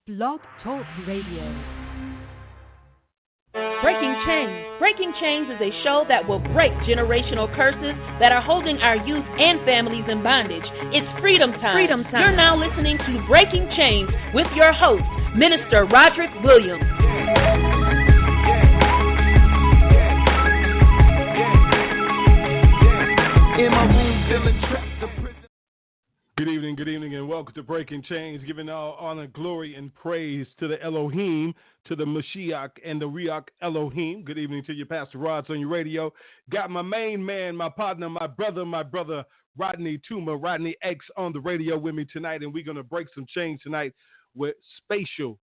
Blog Talk Radio. Breaking Chains. Breaking Chains is a show that will break generational curses that are holding our youth and families in bondage. It's freedom time. Freedom time. You're now listening to Breaking Chains with your host, Minister Roderick Williams. In my room, feeling trapped. Good evening, and welcome to Breaking Chains, giving all honor, glory, and praise to the Elohim, to the Mashiach, and the Riach Elohim. Good evening to you, Pastor Rods on your radio. Got my main man, my partner, my brother, Rodney Toomer, Rodney X on the radio with me tonight, and we're going to break some chains tonight with Spacial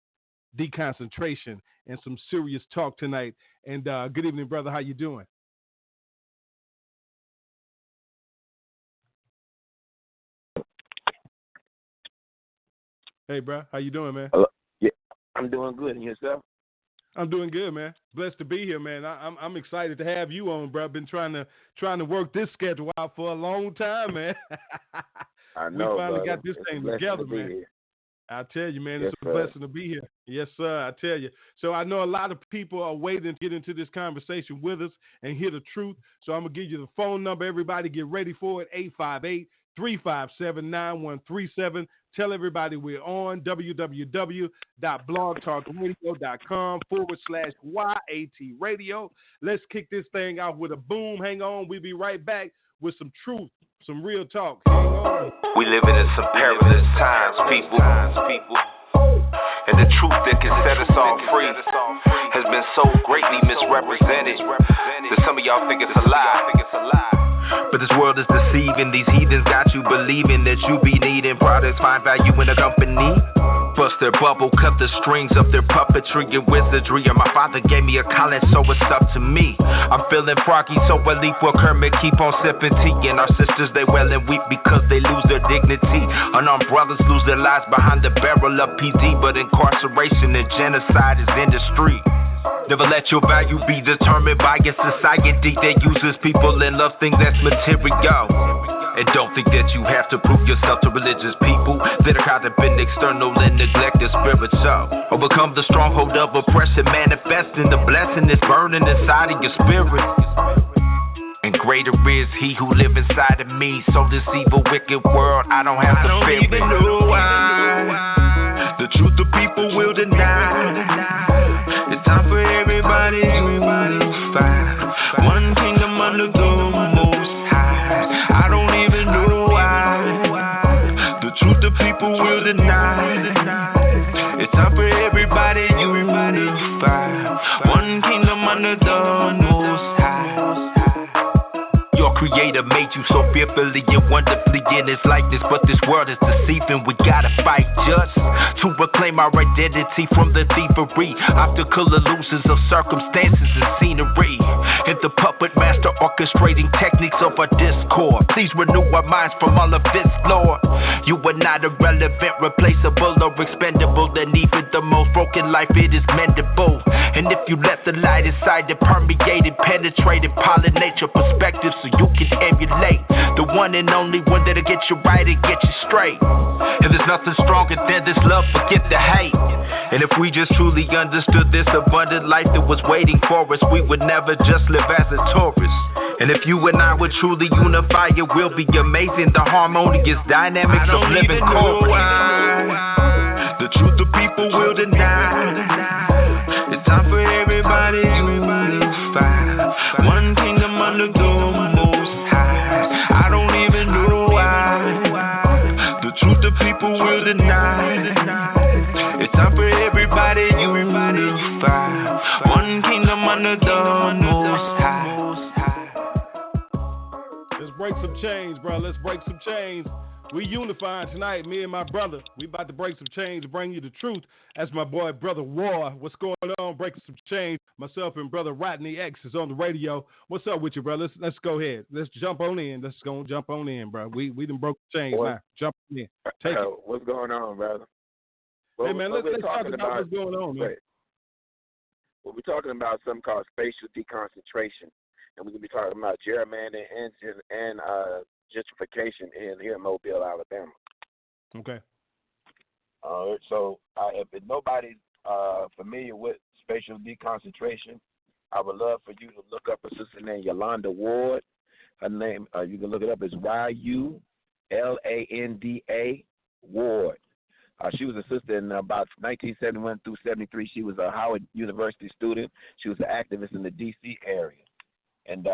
Deconcentration and some serious talk tonight. And good evening, brother. How you doing? Hey, bro, how you doing, man? Yeah, I'm doing good. And yourself? I'm doing good, man. Blessed to be here, man. I'm excited to have you on, bro. I've been trying to work this schedule out for a long time, man. I know, we finally brother. got this thing together, man. Here. I tell you, man, Yes, it's a blessing to be here. Yes, sir, I tell you. So I know a lot of people are waiting to get into this conversation with us and hear the truth. So I'm going to give you the phone number. Everybody get ready for it, 858-357-9137. Tell everybody we're on www.blogtalkradio.com/YAT radio. Let's kick this thing out with a boom. Hang on. We'll be right back with some truth, some real talk. Hang on. We living in some perilous times, people. And the truth that can set us all free has been so greatly misrepresented that some of y'all think it's a lie. But this world is deceiving. These heathens got you believing that you be needing products, find value in a company. Bust their bubble, cut the strings of their puppetry and wizardry. And my father gave me a calling, so it's up to me. I'm feeling froggy, so I leap for Kermit, keep on sipping tea. And our sisters, they wail and weep because they lose their dignity. Unarmed brothers lose their lives behind the barrel of PD. But incarceration and genocide is industry. Never let your value be determined by a society that uses people and love things that's material. And don't think that you have to prove yourself to religious people that are caught up in external and neglect the spiritual. Overcome the stronghold of oppression, manifesting the blessing that's burning inside of your spirit. And greater is he who lives inside of me. So this evil, wicked world, I don't have to fear it. I don't even know why the truth the people will deny. It's time for everybody to unify. One kingdom under the Most High. I don't even know why the truth the people will deny. It's time for everybody to unify. One kingdom under the Most High. Your creator made you so fearfully and wonderfully in his likeness, but this world is deceiving. We gotta fight just to reclaim our identity from the thievery, obstacle illusions of circumstances and scenery, and the puppet master orchestrating techniques of our discord. Please renew our minds from all of this, Lord. You are not irrelevant, replaceable, or expendable. And even the most broken life, it is mendable. And if you let the light inside it permeate and penetrate and pollinate your perspective so you can emulate the one and only one that'll get you right and get you straight. And there's nothing stronger than this love, forget the hate. And if we just truly understood this abundant life that was waiting for us, we would never just live as a tourist. And if you and I would truly unify, it will be amazing, the harmonious dynamics of living corporate. The truth the people will deny. It's time for everybody to unify. One kingdom under the Most High. I don't even know why the truth the people will deny. It's time for everybody to unify. One kingdom under the Most High. Let's break some chains, bro. Let's break some chains. We unifying tonight, me and my brother. We about to break some chains to bring you the truth. That's my boy, Brother War. What's going on? Breaking some chains. Myself and Brother Rodney X is on the radio. What's up with you, bro? Let's go ahead. Let's jump on in. Let's go jump on in, bro. We done broke the chains now. Jump in. Take it. What's going on, brother? Hey, man, let's talk about what's going on, man. Well, we're talking about something called spatial deconcentration. And we're going to be talking about gerrymandering and gentrification here in Mobile, Alabama. Okay. So if nobody's familiar with spatial deconcentration, I would love for you to look up a sister named Yolanda Ward. Her name, you can look it up as Yulanda Ward. She was a sister in about 1971 through 73. She was a Howard University student. She was an activist in the D.C. area. And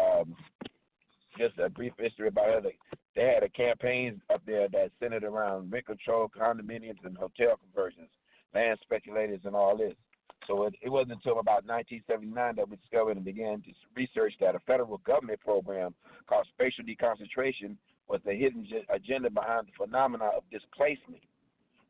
just a brief history about her. They had a campaign up there that centered around rent control, condominiums, and hotel conversions, land speculators, and all this. So it wasn't until about 1979 that we discovered and began to research that a federal government program called Spatial Deconcentration was the hidden agenda behind the phenomena of displacement.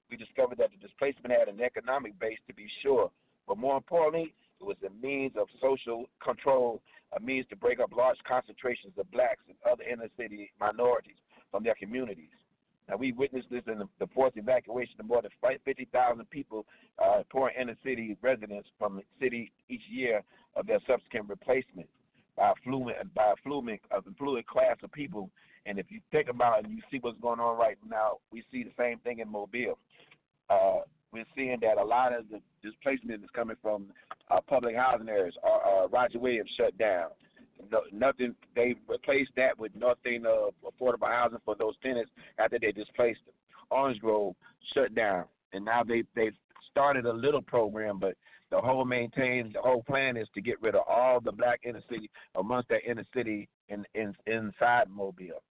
We discovered that the displacement had an economic base, to be sure, but more importantly, it was a means of social control, a means to break up large concentrations of blacks and other inner-city minorities from their communities. Now, we witnessed this in the forced evacuation of more than 50,000 people, poor inner-city residents from the city each year of their subsequent replacement by affluent class of people. And if you think about it and you see what's going on right now, we see the same thing in Mobile. We're seeing that a lot of the displacement is coming from public housing areas. Roger Williams shut down. Nothing. They replaced that with nothing affordable housing for those tenants after they displaced them. Orange Grove shut down, and now they've started a little program, but the whole plan is to get rid of all the black inner city amongst that inner city inside Mobile.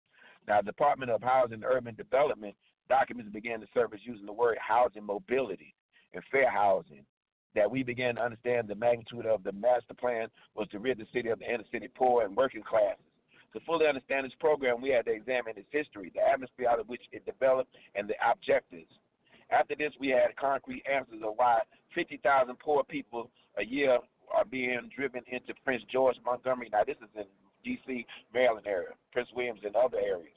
Now, the Department of Housing and Urban Development documents began to surface using the word housing mobility and fair housing, that we began to understand the magnitude of the master plan was to rid the city of the inner city poor and working classes. To fully understand this program, we had to examine its history, the atmosphere out of which it developed, and the objectives. After this, we had concrete answers of why 50,000 poor people a year are being driven into Prince George, Montgomery. Now, this is in D.C., Maryland area, Prince Williams, and other areas.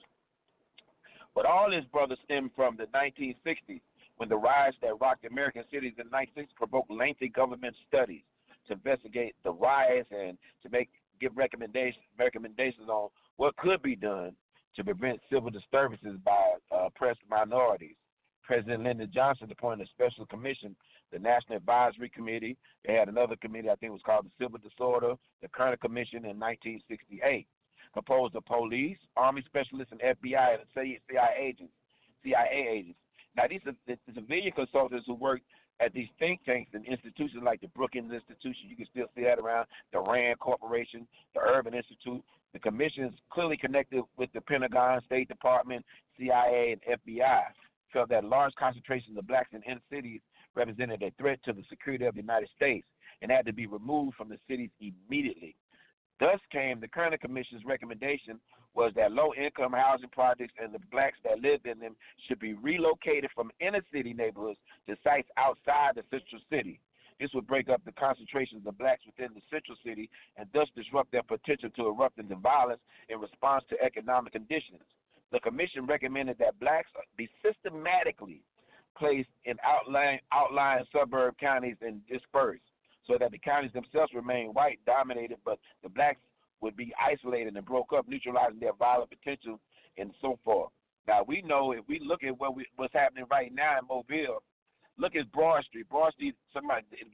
But all this, brother, stemmed from the 1960s, when the riots that rocked American cities in the 1960s provoked lengthy government studies to investigate the riots and to give recommendations on what could be done to prevent civil disturbances by oppressed minorities. President Lyndon Johnson appointed a special commission, the National Advisory Committee. They had another committee, I think it was called the Civil Disorder, the Kerner Commission in 1968. Composed of police, Army specialists, and FBI and CIA agents. Now, these are the civilian consultants who work at these think tanks and institutions like the Brookings Institution. You can still see that around, the RAND Corporation, the Urban Institute. The commission is clearly connected with the Pentagon, State Department, CIA, and FBI. Felt that large concentrations of blacks in inner cities represented a threat to the security of the United States and had to be removed from the cities immediately. Thus came the Kerner Commission's recommendation was that low-income housing projects and the blacks that lived in them should be relocated from inner-city neighborhoods to sites outside the central city. This would break up the concentrations of blacks within the central city and thus disrupt their potential to erupt into violence in response to economic conditions. The commission recommended that blacks be systematically placed in outlying suburb counties and dispersed, so that the counties themselves remain white-dominated, but the blacks would be isolated and broke up, neutralizing their violent potential and so forth. Now, we know if we look at what's happening right now in Mobile, look at Broad Street. Broad Street,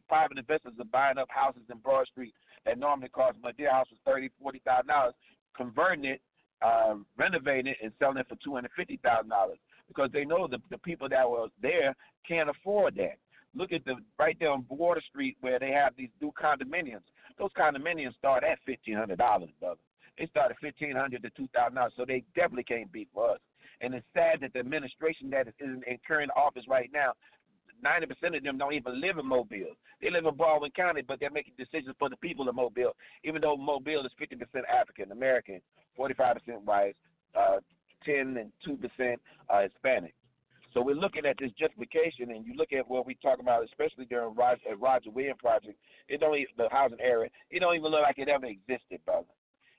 private investors are buying up houses in Broad Street that normally cost money. Their house was $30,000, $40,000, converting it, renovating it, and selling it for $250,000 because they know the people that were there can't afford that. Look at right there on Water Street where they have these new condominiums. Those condominiums start at $1,500, brother. They start at $1,500 to $2,000, so they definitely can't beat for us. And it's sad that the administration that is in current office right now, 90% of them don't even live in Mobile. They live in Baldwin County, but they're making decisions for the people of Mobile, even though Mobile is 50% African American, 45% white, 10 and 2% Hispanic. So we're looking at this justification, and you look at what we talk about, especially during Roger Williams project. The housing area. It don't even look like it ever existed, brother.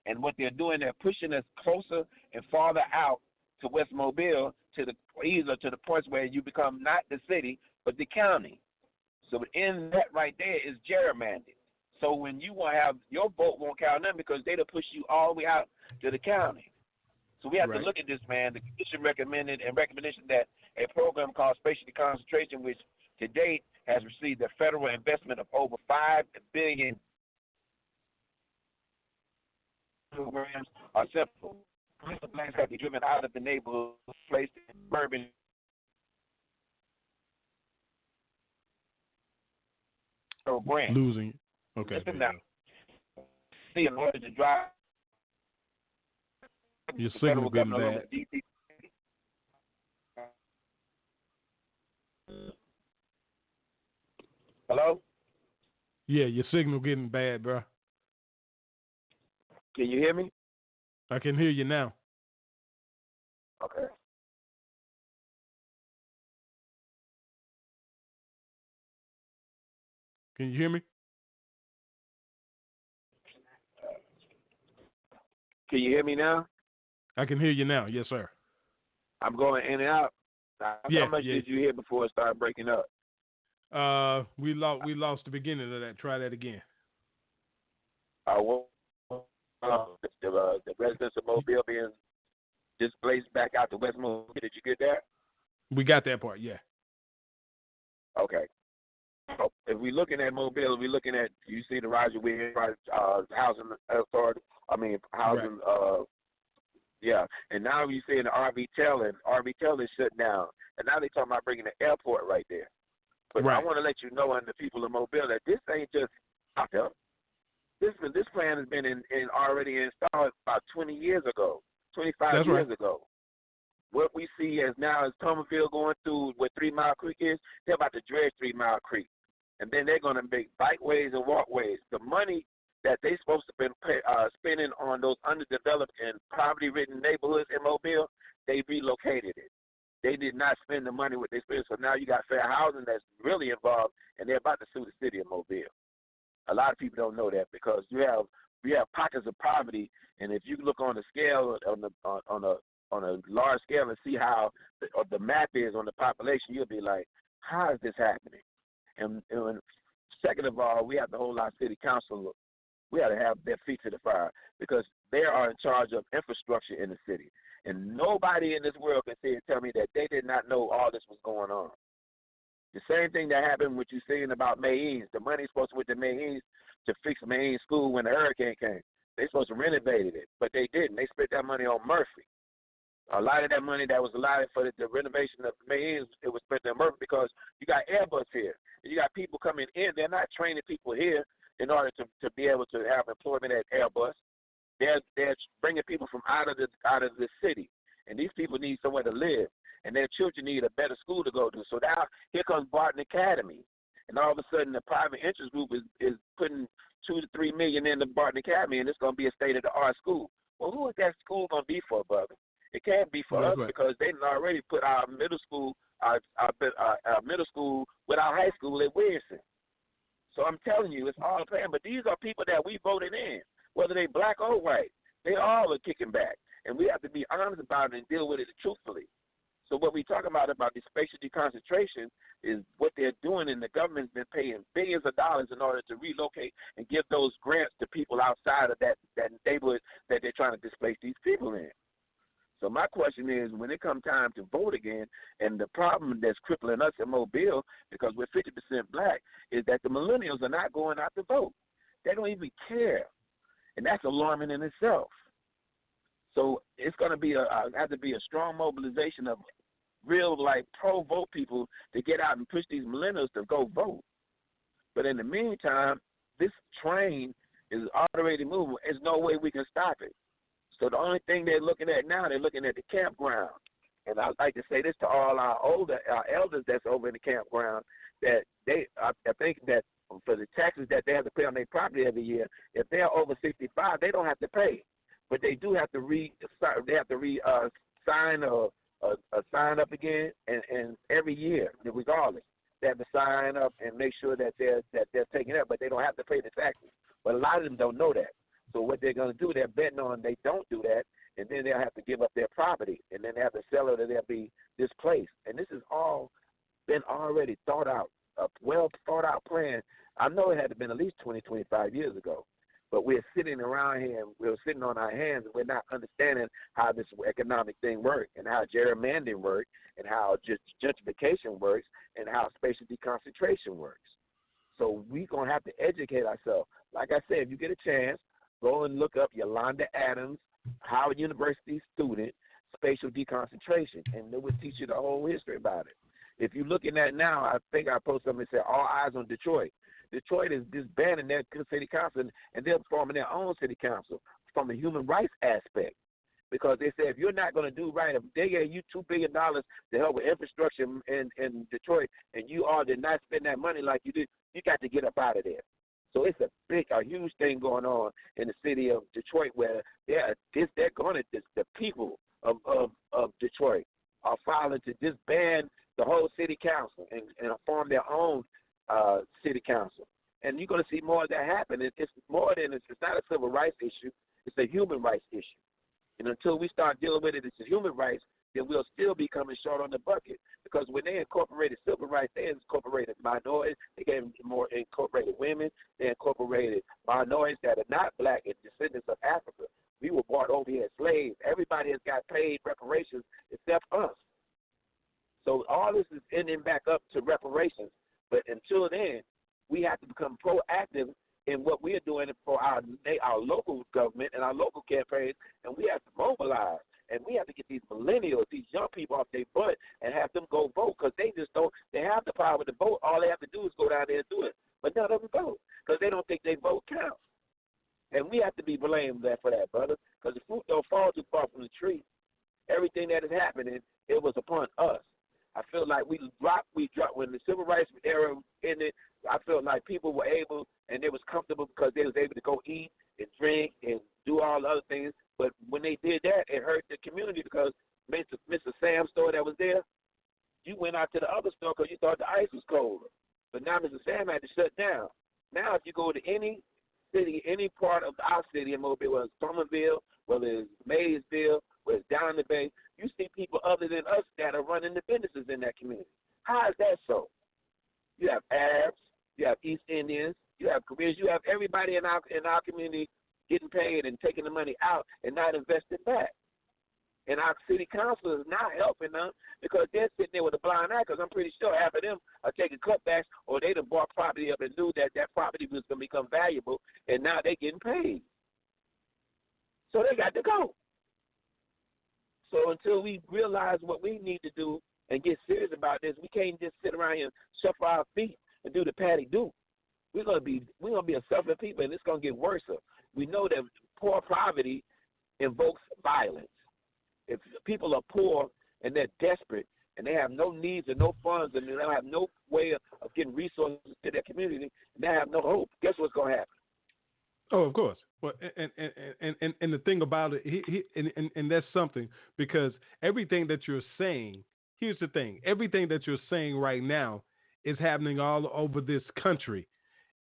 And what they're doing, they're pushing us closer and farther out to West Mobile, to the points where you become not the city but the county. So in that right there is gerrymandered. So when you want to have your vote won't count nothing because they'll push you all the way out to the county. So we have to look at this, man. The commission recommendation that a program called Spacial Deconcentration, which to date has received a federal investment of over $5 billion, programs are simple. Plans have to be driven out of the neighborhood, placed in urban brand. Losing it. Okay. Listen now. See, in order to drive your signal getting bad. Hello? Yeah, your signal getting bad, bro. Can you hear me? I can hear you now. Okay. Can you hear me? Can you hear me now? I can hear you now. Yes, sir. I'm going in and out. How much did you hear before it started breaking up? We lost the beginning of that. Try that again. The residents of Mobile being displaced back out to West Mobile. Did you get that? We got that part, yeah. Okay. So if we're looking at Mobile, we're looking at, you see the Roger Williams housing authority. Housing. Right. Yeah. And now you see in the RV Taylor is shut down, and now they're talking about bringing the airport right there. But I want to let you know, and the people of Mobile, that this ain't just out there. This plan has been already installed about 20 years ago, 25 years ago. What we see as now is Tomerville going through where 3 Mile Creek is, they're about to dredge 3 Mile Creek. And then they're going to make bikeways and walkways. The money that they're supposed to be spending on those underdeveloped and poverty-ridden neighborhoods in Mobile, they relocated it. They did not spend the money what they spent. So now you got fair housing that's really involved, and they're about to sue the city of Mobile. A lot of people don't know that because we have pockets of poverty, and if you look on the scale on a large scale and see how the map is on the population, you'll be like, how is this happening? And second of all, we have to hold our city council. We have to have their feet to the fire because they are in charge of infrastructure in the city. And nobody in this world can say and tell me that they did not know all this was going on. The same thing that happened with you saying about Maynes. The money supposed to went to Maynes to fix Maynes School when the hurricane came. They supposed to renovate it, but they didn't. They spent that money on Murphy. A lot of that money that was allotted for the renovation of Maynes, it was spent on Murphy because you got Airbus here. You got people coming in. They're not training people here in order to be able to have employment at Airbus. They're bringing people from out of the city, and these people need somewhere to live, and their children need a better school to go to. So now here comes Barton Academy, and all of a sudden the private interest group is putting $2 to $3 million in the Barton Academy, and it's going to be a state-of-the-art school. Well, who is that school going to be for, brother? It can't be for us because they already put our middle school, our middle school with our high school at Wilson. So I'm telling you, it's all a plan. But these are people that we voted in, whether they black or white. They all are kicking back, and we have to be honest about it and deal with it truthfully. So what we talk about the spatial deconcentration is what they're doing, and the government's been paying billions of dollars in order to relocate and give those grants to people outside of that neighborhood that they're trying to displace these people in. So my question is, when it comes time to vote again, and the problem that's crippling us in Mobile, because we're 50% black, is that the millennials are not going out to vote. They don't even care, and that's alarming in itself. So it's going to have to be a strong mobilization of real, pro-vote people to get out and push these millennials to go vote. But in the meantime, this train is already moving. There's no way we can stop it. So the only thing they're looking at now, they're looking at the campground. And I'd like to say this to all our elders that's over in the campground, that I think that for the taxes that they have to pay on their property every year, if they're over 65, they don't have to pay. But they do have to sign sign up again, and every year, regardless, they have to sign up and make sure that they're taking it, but they don't have to pay the taxes. But a lot of them don't know that. So what they're going to do, they're betting on they don't do that, and then they'll have to give up their property, and then they have to sell it, or they'll be displaced. And this has all been already thought out, a well thought out plan. I know it had to been at least 20, 25 years ago. But we're sitting around here and we're sitting on our hands and we're not understanding how this economic thing works and how gerrymandering works and how just gentrification works and how spatial deconcentration works. So we're going to have to educate ourselves. Like I said, if you get a chance, go and look up Yolanda Adams, Howard University student, spatial deconcentration, and they will teach you the whole history about it. If you're looking at now, I think I posted something that said all eyes on Detroit. Detroit is disbanding their city council, and they're forming their own city council from a human rights aspect. Because they say if you're not going to do right, if they gave you $2 billion to help with infrastructure in Detroit, and you all did not spend that money like you did, you got to get up out of there. So it's a huge thing going on in the city of Detroit where the people of Detroit are filing to disband the whole city council and form their own city council. And you're going to see more of that happen. It's more than it's not a civil rights issue. It's a human rights issue. And until we start dealing with it as human rights, then we'll still be coming short on the bucket. Because when they incorporated civil rights, they incorporated minorities, they incorporated women, they incorporated minorities that are not black and descendants of Africa. We were brought over here as slaves. Everybody has got paid reparations except us. So all this is ending back up to reparations. But until then, we have to become proactive in what we're doing for our local government and our local campaigns, and we have to mobilize. And we have to get these millennials, these young people off their butt and have them go vote because they just don't – they have the power to vote. All they have to do is go down there and do it. But none of them vote because they don't think their vote counts. And we have to be blamed for that, brother, because the fruit don't fall too far from the tree. Everything that is happening, it was upon us. I feel like we dropped when the civil rights era ended. I felt like people were able and they was comfortable because they was able to go eat and drink and do all the other things. But when they did that, it hurt the community because Mr. Sam's store that was there, you went out to the other store because you thought the ice was colder. But now Mr. Sam had to shut down. Now if you go to any city, any part of our city in Mobile, whether it's Somerville, whether it's Maysville, whether it's down the bay, you see people other than us that are running the businesses in that community. How is that so? You have Arabs, you have East Indians, you have Koreans, you have everybody in our community getting paid and taking the money out and not investing back. And our city council is not helping them because they're sitting there with a blind eye because I'm pretty sure half of them are taking cutbacks or they done bought property up and knew that property was going to become valuable and now they're getting paid. So they got to go. So until we realize what we need to do and get serious about this, we can't just sit around here and shuffle our feet and do the patty-do. We're gonna be a suffering people, and it's gonna get worse. We know that poor poverty invokes violence. If people are poor and they're desperate and they have no needs and no funds and they don't have no way of getting resources to their community and they have no hope, guess what's gonna happen? Oh, of course. Well, and the thing about it, and that's something, because everything that you're saying, here's the thing, everything that you're saying right now is happening all over this country,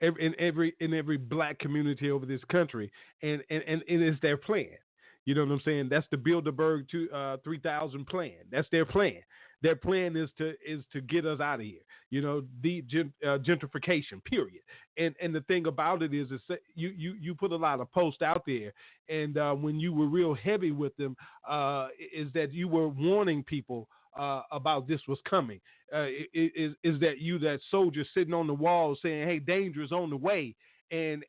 in every black community over this country, and it's their plan. You know what I'm saying? That's the Bilderberg 3000 plan. That's their plan. Their plan is to get us out of here. You know, the gentrification, period. And the thing about it is you put a lot of posts out there, and when you were real heavy with them, is that you were warning people about this was coming. Is that you, that soldier sitting on the wall saying, "Hey, danger is on the way." And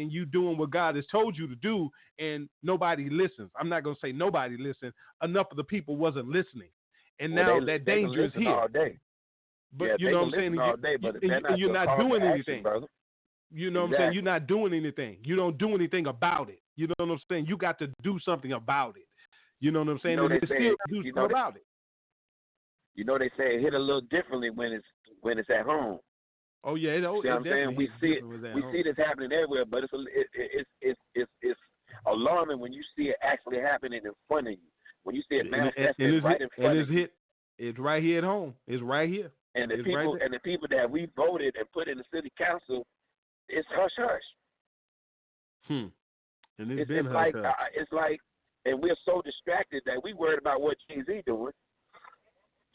you doing what God has told you to do, and nobody listens. I'm not going to say nobody listened. Enough of the people wasn't listening. And now that danger is here. All day. But yeah, you know what I'm saying? All day, but you're not doing anything. Brother. You know what I'm saying? You're not doing anything. You don't do anything about it. You know what I'm saying? You got to do something about it. You know what I'm saying? They still do something about it. You know, they say it hit a little differently when it's at home. Oh yeah, see what I'm saying? We see it. We see this happening everywhere, but it's alarming when you see it actually happening in front of you. When you see it manifesting right in front of you. It's right here at home. It's right here. And the people that we voted and put in the city council, it's hush hush. And it's like, and we're so distracted that we worried about what Jay-Z doing.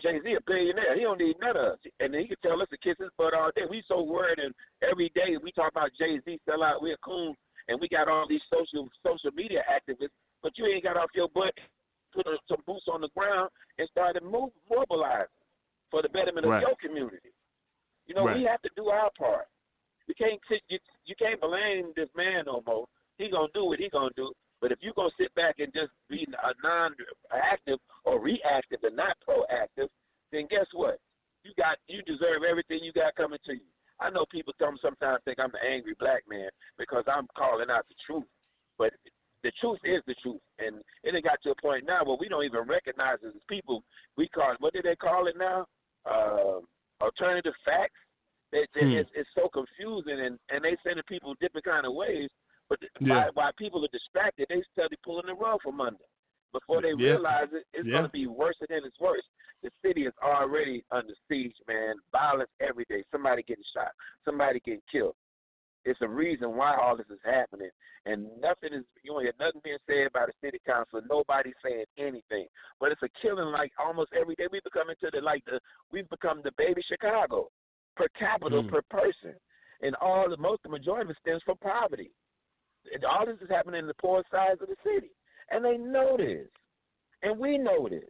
Jay-Z a billionaire. He don't need none of us. And he can tell us to kiss his butt all day. We so worried, and every day we talk about Jay-Z sell out. We're cool, And we got all these social media activists, but you ain't got off your butt, put some boots on the ground, and started mobilizing for the betterment of your community. You know, we have to do our part. You can't blame this man no more. He gonna do what he gonna do. But if you're gonna sit back and just be a non-active or reactive and not proactive, then guess what? You deserve everything you got coming to you. I know people sometimes think I'm the angry black man because I'm calling out the truth. But the truth is the truth. And it got to a point now where we don't even recognize it as people. We call it, what do they call it now? Alternative facts. It's so confusing, and they sending people different kind of ways. But while people are distracted, they study pulling the rug from under. Before they realize it, it's going to be worse than it's worse. The city is already under siege, man. Violence every day. Somebody getting shot. Somebody getting killed. It's a reason why all this is happening. And you don't hear nothing being said by the city council. Nobody's saying anything. But it's a killing like almost every day. We've become the baby Chicago per capita per person. And the majority of it stems from poverty. And all this is happening in the poor sides of the city. And they know this. And we know this.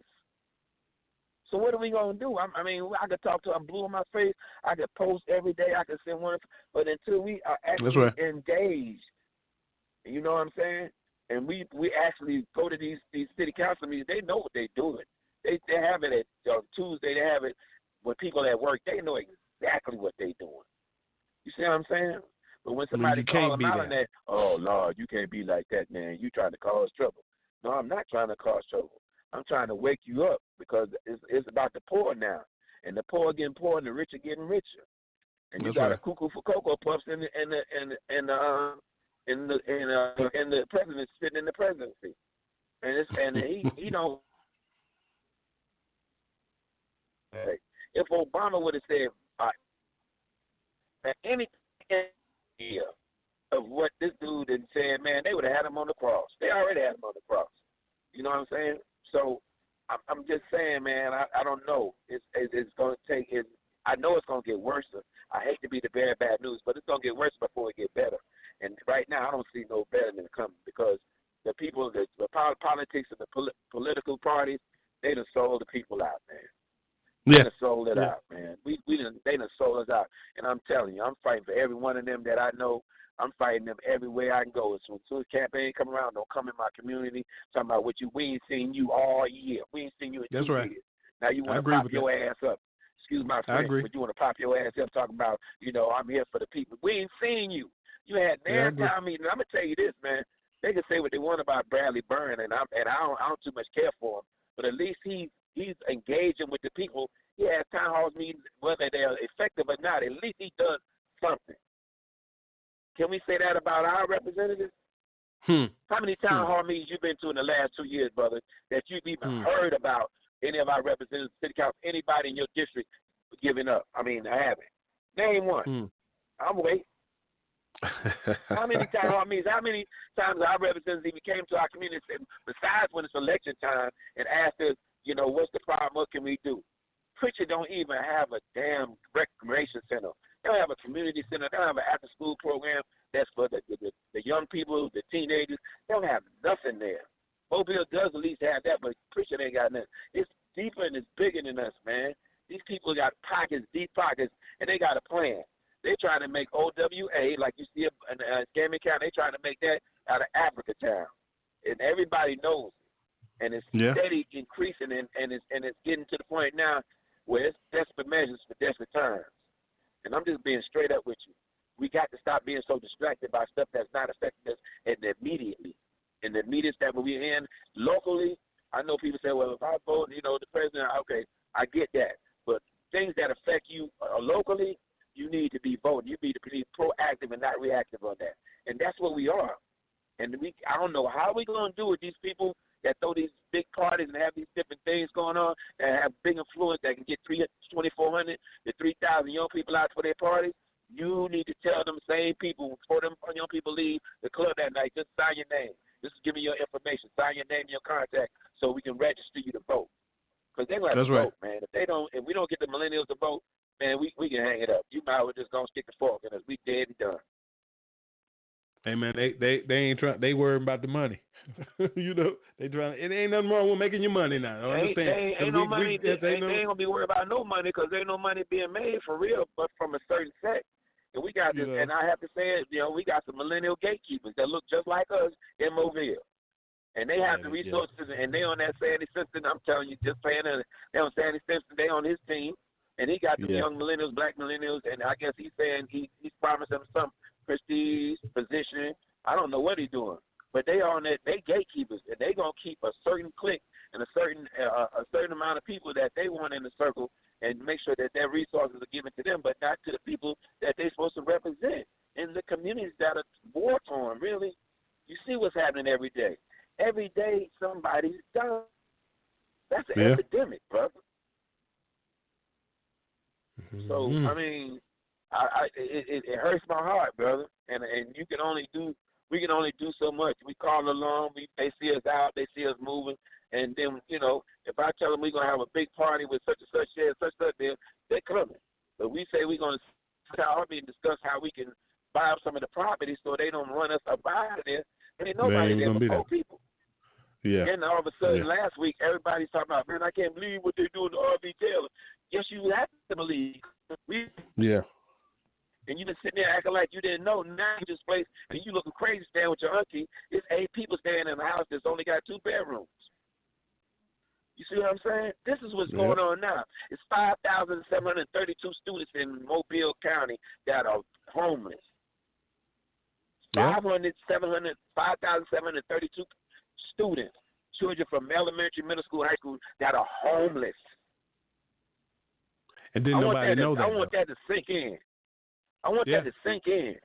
So what are we going to do? I mean, I could talk to I'm blue in my face. I could post every day. I could send one. But until we are actually engaged, you know what I'm saying? And we actually go to these city council meetings. They know what they're doing. They have it at Tuesday. They have it with people at work. They know exactly what they're doing. You see what I'm saying? But when somebody calls them out on that, oh, Lord, you can't be like that, man. You trying to cause trouble. No, I'm not trying to cause trouble. I'm trying to wake you up because it's about the poor now. And the poor are getting poor and the rich are getting richer. And you got a cuckoo for Cocoa Puffs and the president sitting in the presidency. And he don't. If Obama would have said any idea of what this dude had said, man, they would have had him on the cross. They already had him on the cross. You know what I'm saying? So I'm just saying, man, I don't know. It's going to take it. I know it's going to get worse. I hate to be the bearer of bad news, but it's going to get worse before it get better. And right now, I don't see no better than coming because the people, the politics and the political parties, they done sold the people out, man. They done sold it out, man. They done sold us out. And I'm telling you, I'm fighting for every one of them that I know. I'm fighting them everywhere I can go. As soon as campaign come around, don't come in my community talking about we ain't seen you all year. We ain't seen you in 2 years. Now you want to pop your ass up. Excuse my French, but you want to pop your ass up talking about, I'm here for the people. We ain't seen you. You had damn time meeting. I'm gonna tell you this, man. They can say what they want about Bradley Byrne, and I don't too much care for him. But at least he's engaging with the people. He has town hall meetings, whether they're effective or not. At least he does something. Can we say that about our representatives? How many town hall meetings you've been to in the last 2 years, brother, that you've even heard about any of our representatives, city council, anybody in your district giving up? I mean, I haven't. Name one. I'm waiting. How many town hall meetings, how many times our representatives even came to our community, besides when it's election time, and asked us, what's the problem, what can we do? Pritchard don't even have a damn recreation center. They don't have a community center. They don't have an after-school program that's for the young people, the teenagers. They don't have nothing there. Mobile does at least have that, but Pritchard ain't got nothing. It's deeper and it's bigger than us, man. These people got pockets, deep pockets, and they got a plan. They trying to make OWA, like you see in Gaming County, they trying to make that out of Africa Town. And everybody knows it. And it's steady increasing, and it's getting to the point now where it's desperate measures for desperate times. And I'm just being straight up with you. We got to stop being so distracted by stuff that's not affecting us immediately. In the immediate that we're in locally, I know people say, well, if I vote, the president, okay, I get that. But things that affect you locally, you need to be voting. You need to be proactive and not reactive on that. And that's what we are. And I don't know how we're going to do with these people that throw these big parties and have these different things going on that have big influence that can get 2,400 to 3,000 young people out for their parties. You need to tell them same people, before them young people leave the club that night, just sign your name. Just give me your information. Sign your name and your contact so we can register you to vote. Because they're going to have to vote, man. If we don't get the millennials to vote, man, we can hang it up. You might as well just go stick the fork in us. We dead and done. Hey man, they ain't trying. They worrying about the money. You know, they trying. It ain't nothing wrong with making your money now. I understand. Ain't no money. They ain't gonna be worried about no money because there ain't no money being made for real, but from a certain sect. And we got this, and I have to say it. You know, we got some millennial gatekeepers that look just like us in Mobile. And they have the resources, and they on that Sandy Simpson. I'm telling you, just playing. They on Sandy Simpson. They on his team, and he got the young millennials, black millennials, and I guess he's saying he's promised them some prestige, position. I don't know what he's doing, but they on that. They gatekeepers, and they gonna keep a certain clique and a certain amount of people that they want in the circle, and make sure that their resources are given to them, but not to the people that they're supposed to represent in the communities that are war torn. Really, you see what's happening every day. Every day somebody's dying. That's an epidemic, brother. Mm-hmm. So I mean, it hurts my heart, brother. And we can only do so much. We call along. They see us out. They see us moving. And then, you know, if I tell them we're gonna have a big party with such and such there, they're coming. But we say we're gonna sit our army and discuss how we can buy up some of the property so they don't run us up out of there. And ain't nobody there but 4 people. Yeah. And all of a sudden, last week, everybody's talking about, man, I can't believe what they're doing to R.B. Taylor. Yes, you have to believe. And you been sitting there acting like you didn't know. Now you just place, and you looking crazy standing with your auntie. It's 8 people staying in a house that's only got 2 bedrooms. You see what I'm saying? This is what's going on now. It's 5,732 students in Mobile County that are homeless. 5,732 students, children from elementary, middle school, high school, that are homeless. And didn't nobody know that. I want that to sink in. I want that to sink in.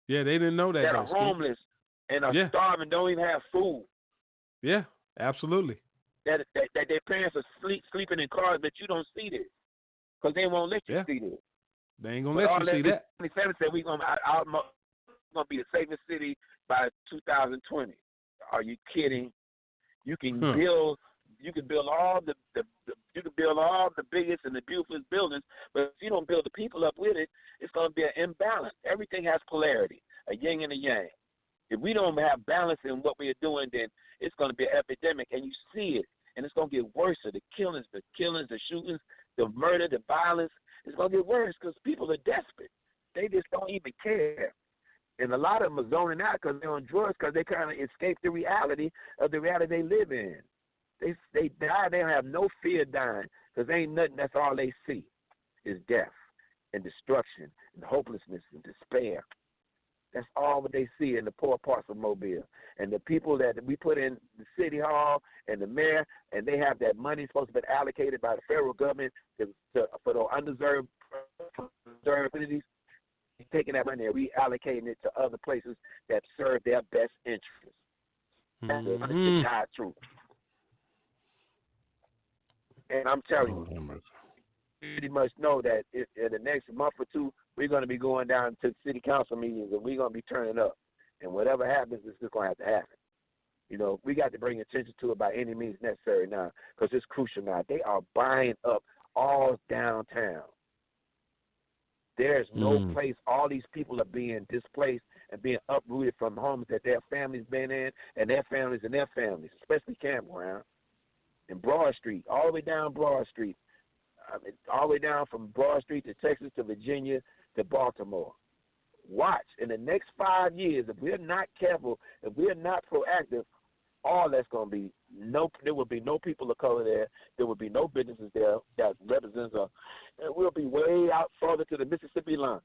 Yeah, they didn't know that. That are homeless and are starving, don't even have food. Yeah, absolutely. That their parents are sleeping in cars, but you don't see this because they won't let you see this. They ain't gonna let you see that. 27 said we're gonna be the safest city by 2020. Are you kidding? You can build. You can build all the biggest and the beautiful buildings, but if you don't build the people up with it, it's going to be an imbalance. Everything has polarity, a yin and a yang. If we don't have balance in what we are doing, then it's going to be an epidemic, and you see it, and it's going to get worse. The killings, the shootings, the murder, the violence, it's going to get worse because people are desperate. They just don't even care. And a lot of them are zoning out because they're on drugs because they kind of escape the reality of the reality they live in. They die. They don't have no fear dying because ain't nothing. That's all they see is death and destruction and hopelessness and despair. That's all what they see in the poor parts of Mobile. And the people that we put in the city hall and the mayor, and they have that money supposed to be allocated by the federal government for the undeserved communities. Taking that money and reallocating it to other places that serve their best interests. That's the God truth. And I'm telling you, you pretty much know that in the next month or 2, we're going to be going down to city council meetings and we're going to be turning up. And whatever happens, it's just going to have to happen. You know, we got to bring attention to it by any means necessary now because it's crucial now. They are buying up all downtown. There's no place. All these people are being displaced and being uprooted from homes that their families been in and their families, especially Campground and Broad Street, all the way down Broad Street, all the way down from Broad Street to Texas to Virginia to Baltimore. Watch, in the next 5 years, if we're not careful, if we're not proactive, all that's going to be there will be no people of color there. There will be no businesses there that represents and we'll be way out further to the Mississippi line.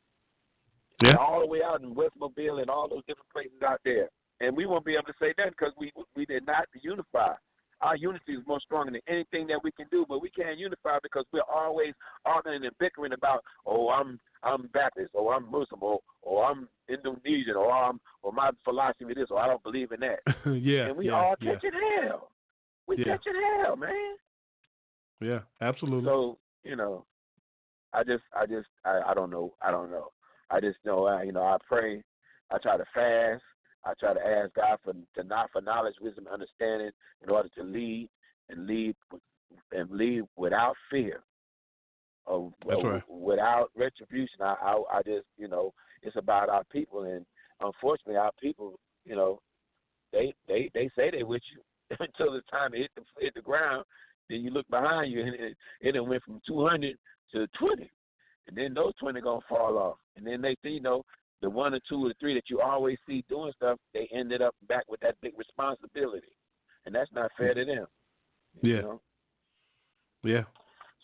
Yeah. All the way out in West Mobile and all those different places out there. And we won't be able to say that because we did not unify. Our unity is more stronger than anything that we can do, but we can't unify because we're always arguing and bickering about, I'm Baptist, or I'm Muslim, or I'm Indonesian, or my philosophy is this, or I don't believe in that. And we all catching hell. We catching hell, man. Yeah, absolutely. So, I don't know. I just know, I pray. I try to fast. I try to ask God for knowledge, wisdom, understanding in order to lead without fear, without retribution. I just, it's about our people, and unfortunately, our people, they say they with you until the time it hit the ground. Then you look behind you, and it went from 200 to 20, and then those 20 gonna fall off, and then they think, the 1 or 2 or 3 that you always see doing stuff, they ended up back with that big responsibility, and that's not fair to them. Yeah. Yeah.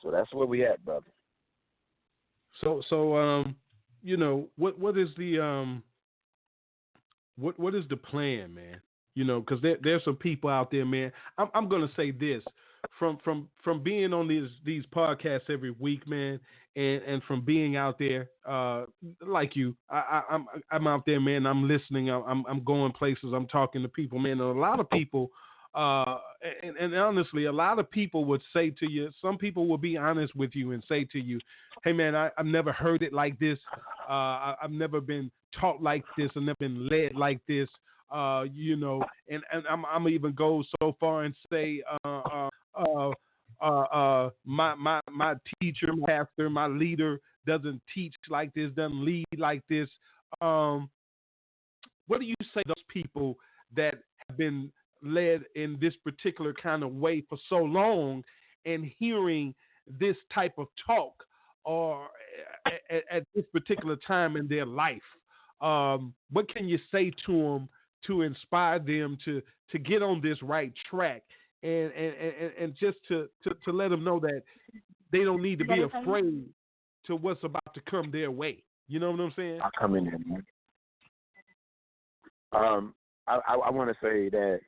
So that's where we at, brother. So what is the what is the plan, man? Because there's some people out there, man. I'm gonna say this from being on these podcasts every week, man, and from being out there like you, I'm out there, man. I'm listening. I'm going places. I'm talking to people, man. And a lot of people, and honestly, a lot of people would say to you. Some people will be honest with you and say to you, "Hey, man, I've never heard it like this. I've never been taught like this. I've never been led like this." And I'm even go so far and say, my teacher, my pastor, my leader doesn't teach like this, doesn't lead like this. What do you say to those people that have been led in this particular kind of way for so long, and hearing this type of talk or at this particular time in their life? What can you say to them to inspire them to get on this right track, and just to let them know that they don't need to be afraid to what's about to come their way? You know what I'm saying? I'll come in there, man. I want to say that,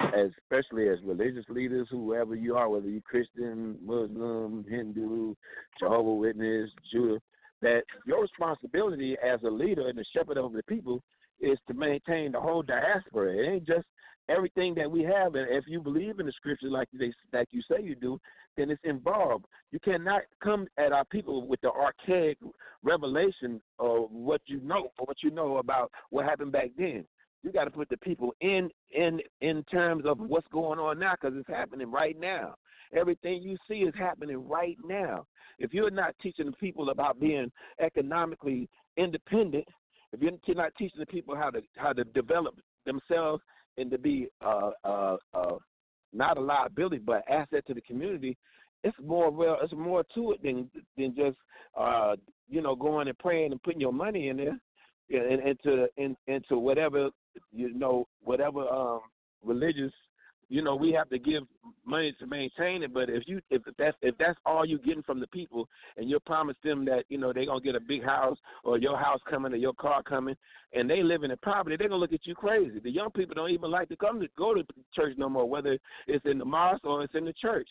especially as religious leaders, whoever you are, whether you're Christian, Muslim, Hindu, Jehovah's Witness, Judah, that your responsibility as a leader and a shepherd of the people is to maintain the whole diaspora. It ain't just everything that we have. And if you believe in the scriptures like you say you do, then it's involved. You cannot come at our people with the archaic revelation of what you know about what happened back then. You got to put the people in terms of what's going on now, because it's happening right now. Everything you see is happening right now. If you're not teaching the people about being economically independent, if you're not teaching the people how to develop themselves and to be not a liability but asset to the community, it's more to it than just going and praying and putting your money in there into whatever religious. We have to give money to maintain it, but if that's all you're getting from the people, and you promise them that they're gonna get a big house or your house coming or your car coming, and they live in poverty, they're gonna look at you crazy. The young people don't even like to go to church no more, whether it's in the mosque or it's in the church,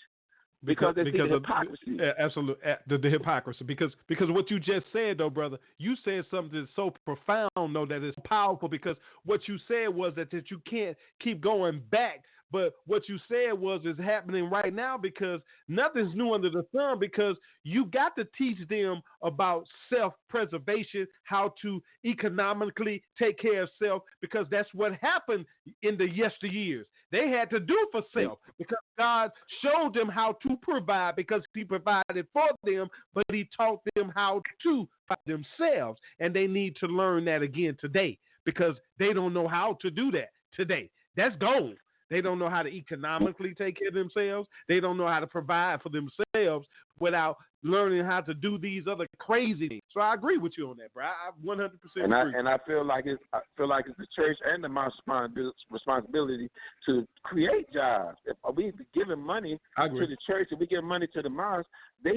because they see the hypocrisy. Absolutely, the hypocrisy. Because what you just said, though, brother, you said something that's so profound, though, that is powerful. Because what you said was that you can't keep going back. But what you said is happening right now, because nothing's new under the sun, because you got to teach them about self-preservation, how to economically take care of self, because that's what happened in the yesteryears. They had to do for self because God showed them how to provide, because he provided for them, but he taught them how to provide themselves. And they need to learn that again today, because they don't know how to do that today. That's gone. They don't know how to economically take care of themselves. They don't know how to provide for themselves without learning how to do these other crazy things. So I agree with you on that, bro. I 100% agree. And I feel like it's the church and the responsibility to create jobs. If we giving money to the church, if we give money to the mosque, the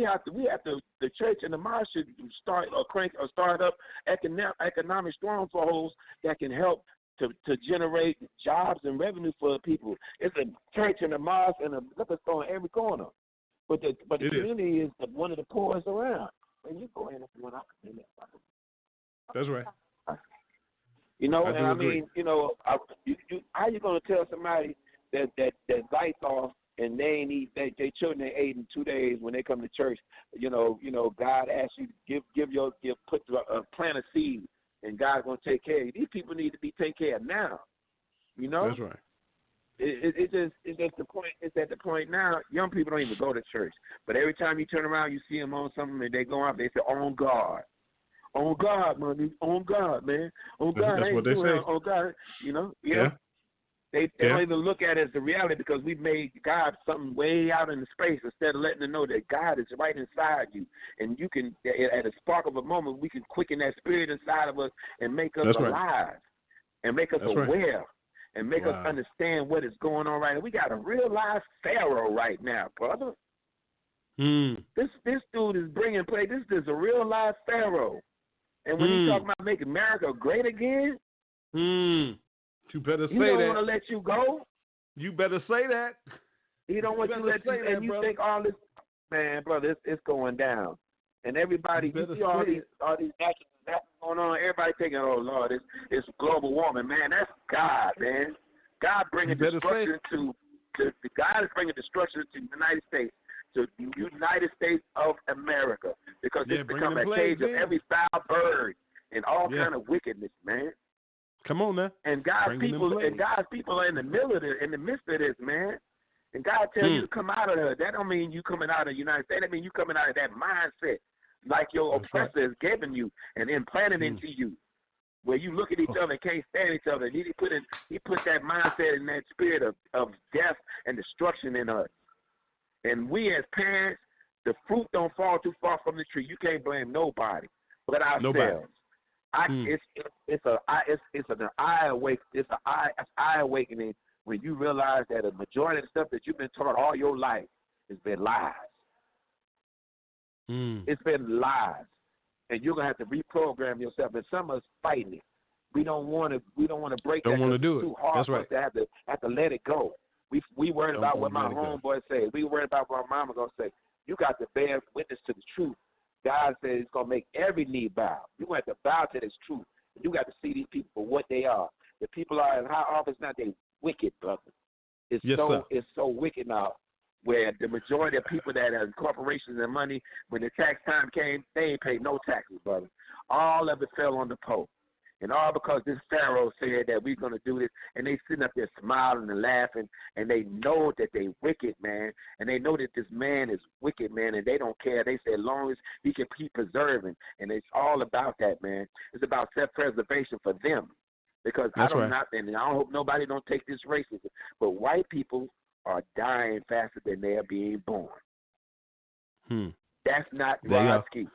church and the mosque should start up economic strongholds that can help to generate jobs and revenue for people. It's a church and a mosque and a liquor store in every corner. But the community is one of the poorest around. And you go in if you want to. That's right. How you going to tell somebody that lights off and they ain't eat, their children ain't ate in 2 days when they come to church? God asks you to plant a seed, and God's going to take care of you. These people need to be taken care of now. That's right. It's just the point. It's at the point now. Young people don't even go to church, but every time you turn around, you see them on something, and they go out. They say, "On guard, On God, man. On God, man. On God. That's what they say. On God. Yeah. They don't even look at it as the reality because we made God something way out in the space instead of letting them know that God is right inside you. And you can, at a spark of a moment, we can quicken that spirit inside of us and make us alive and make us aware and make us understand what is going on right now. We got a real live Pharaoh right now, brother. This dude is bringing play. This is a real live Pharaoh. And when you talk about making America great again, you better say that. He don't want to let you go. You better say that. He don't want you to let you, and you think all this, man, brother, it's going down. And everybody, you see all these actions that's going on. Everybody thinking, oh Lord, it's global warming, man. That's God, man. God bringing destruction to God is bringing destruction to the United States, to the United States of America, because it's become a cage of every foul bird and all kind of wickedness, man. Come on, man. And God's people are in the midst of this, man. And God tells you to come out of there. That don't mean you coming out of the United States. That means you coming out of that mindset, like your oppressor has given you and implanted into you, where you look at each other and can't stand each other. And he put that mindset and that spirit of death and destruction in us. And we as parents, the fruit don't fall too far from the tree. You can't blame nobody but ourselves. Nobody. It's an eye awakening when you realize that a majority of the stuff that you've been taught all your life has been lies. It's been lies, and you're gonna have to reprogram yourself. And some of us fighting it. We don't want to break that. Don't want to do it. It's too hard for us to have to let it go. We worried about what my homeboy say. We worried about what my mama gonna say. You got to bear witness to the truth. God says He's going to make every knee bow. You have to bow to this truth. You got to see these people for what they are. The people are in high office now, they wicked, brother. It's so wicked now, where the majority of people that have corporations and money, when the tax time came, they ain't paid no taxes, brother. All of it fell on the pole. And all because this Pharaoh said that we're going to do this, and they sitting up there smiling and laughing, and they know that they wicked, man, and they know that this man is wicked, man, and they don't care. They say as long as he can keep preserving, and it's all about that, man. It's about self-preservation for them, because I don't hope nobody don't take this racism, but white people are dying faster than they are being born. That's not Rodney.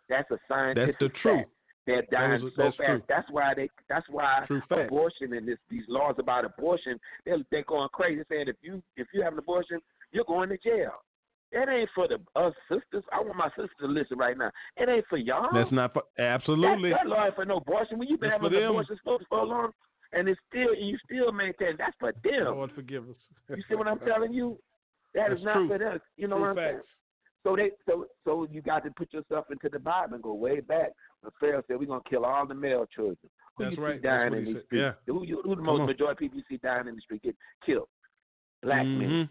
That's a scientific That's the truth. Fact. They're dying so fast. True. That's why abortion and these laws about abortion, they're going crazy, saying if you have an abortion, you're going to jail. That ain't for us sisters. I want my sisters to listen right now. It ain't for y'all. That's not for absolutely. That law ain't for no abortion. When you've been having an abortion for so long, and you still maintain that's for them. Lord forgive us. You see what I'm telling you? That's not true. For us. You know what I'm saying? So you got to put yourself into the Bible and go way back. The Pharaoh said we're gonna kill all the male children. Who That's you right. see dying in the street? Yeah. Who the most majority of people you see dying in the street get killed? Black men.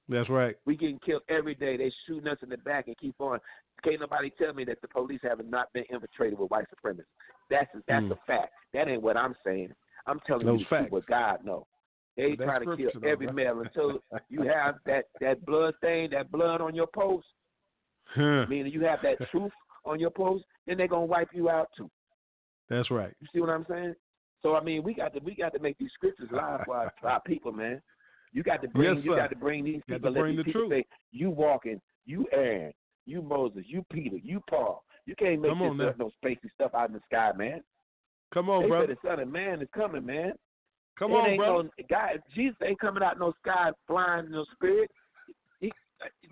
That's right. We getting killed every day. They shooting us in the back and keep on. Can't nobody tell me that the police have not been infiltrated with white supremacists. That's a fact. That ain't what I'm saying. I'm telling you what God knows. They trying to kill every male until you have that blood stain, that blood on your post. Meaning you have that truth on your post, then they're gonna wipe you out too. That's right. You see what I'm saying? So I mean, we got to make these scriptures live for our people, man. You got to bring these people. Let these people say, you walking, you Aaron, you Moses, you Peter, you Paul. You can't make no spacey stuff out in the sky, man. Come on, brother. The Son of Man is coming, man. Come on, brother. Jesus ain't coming out no sky flying in no spirit.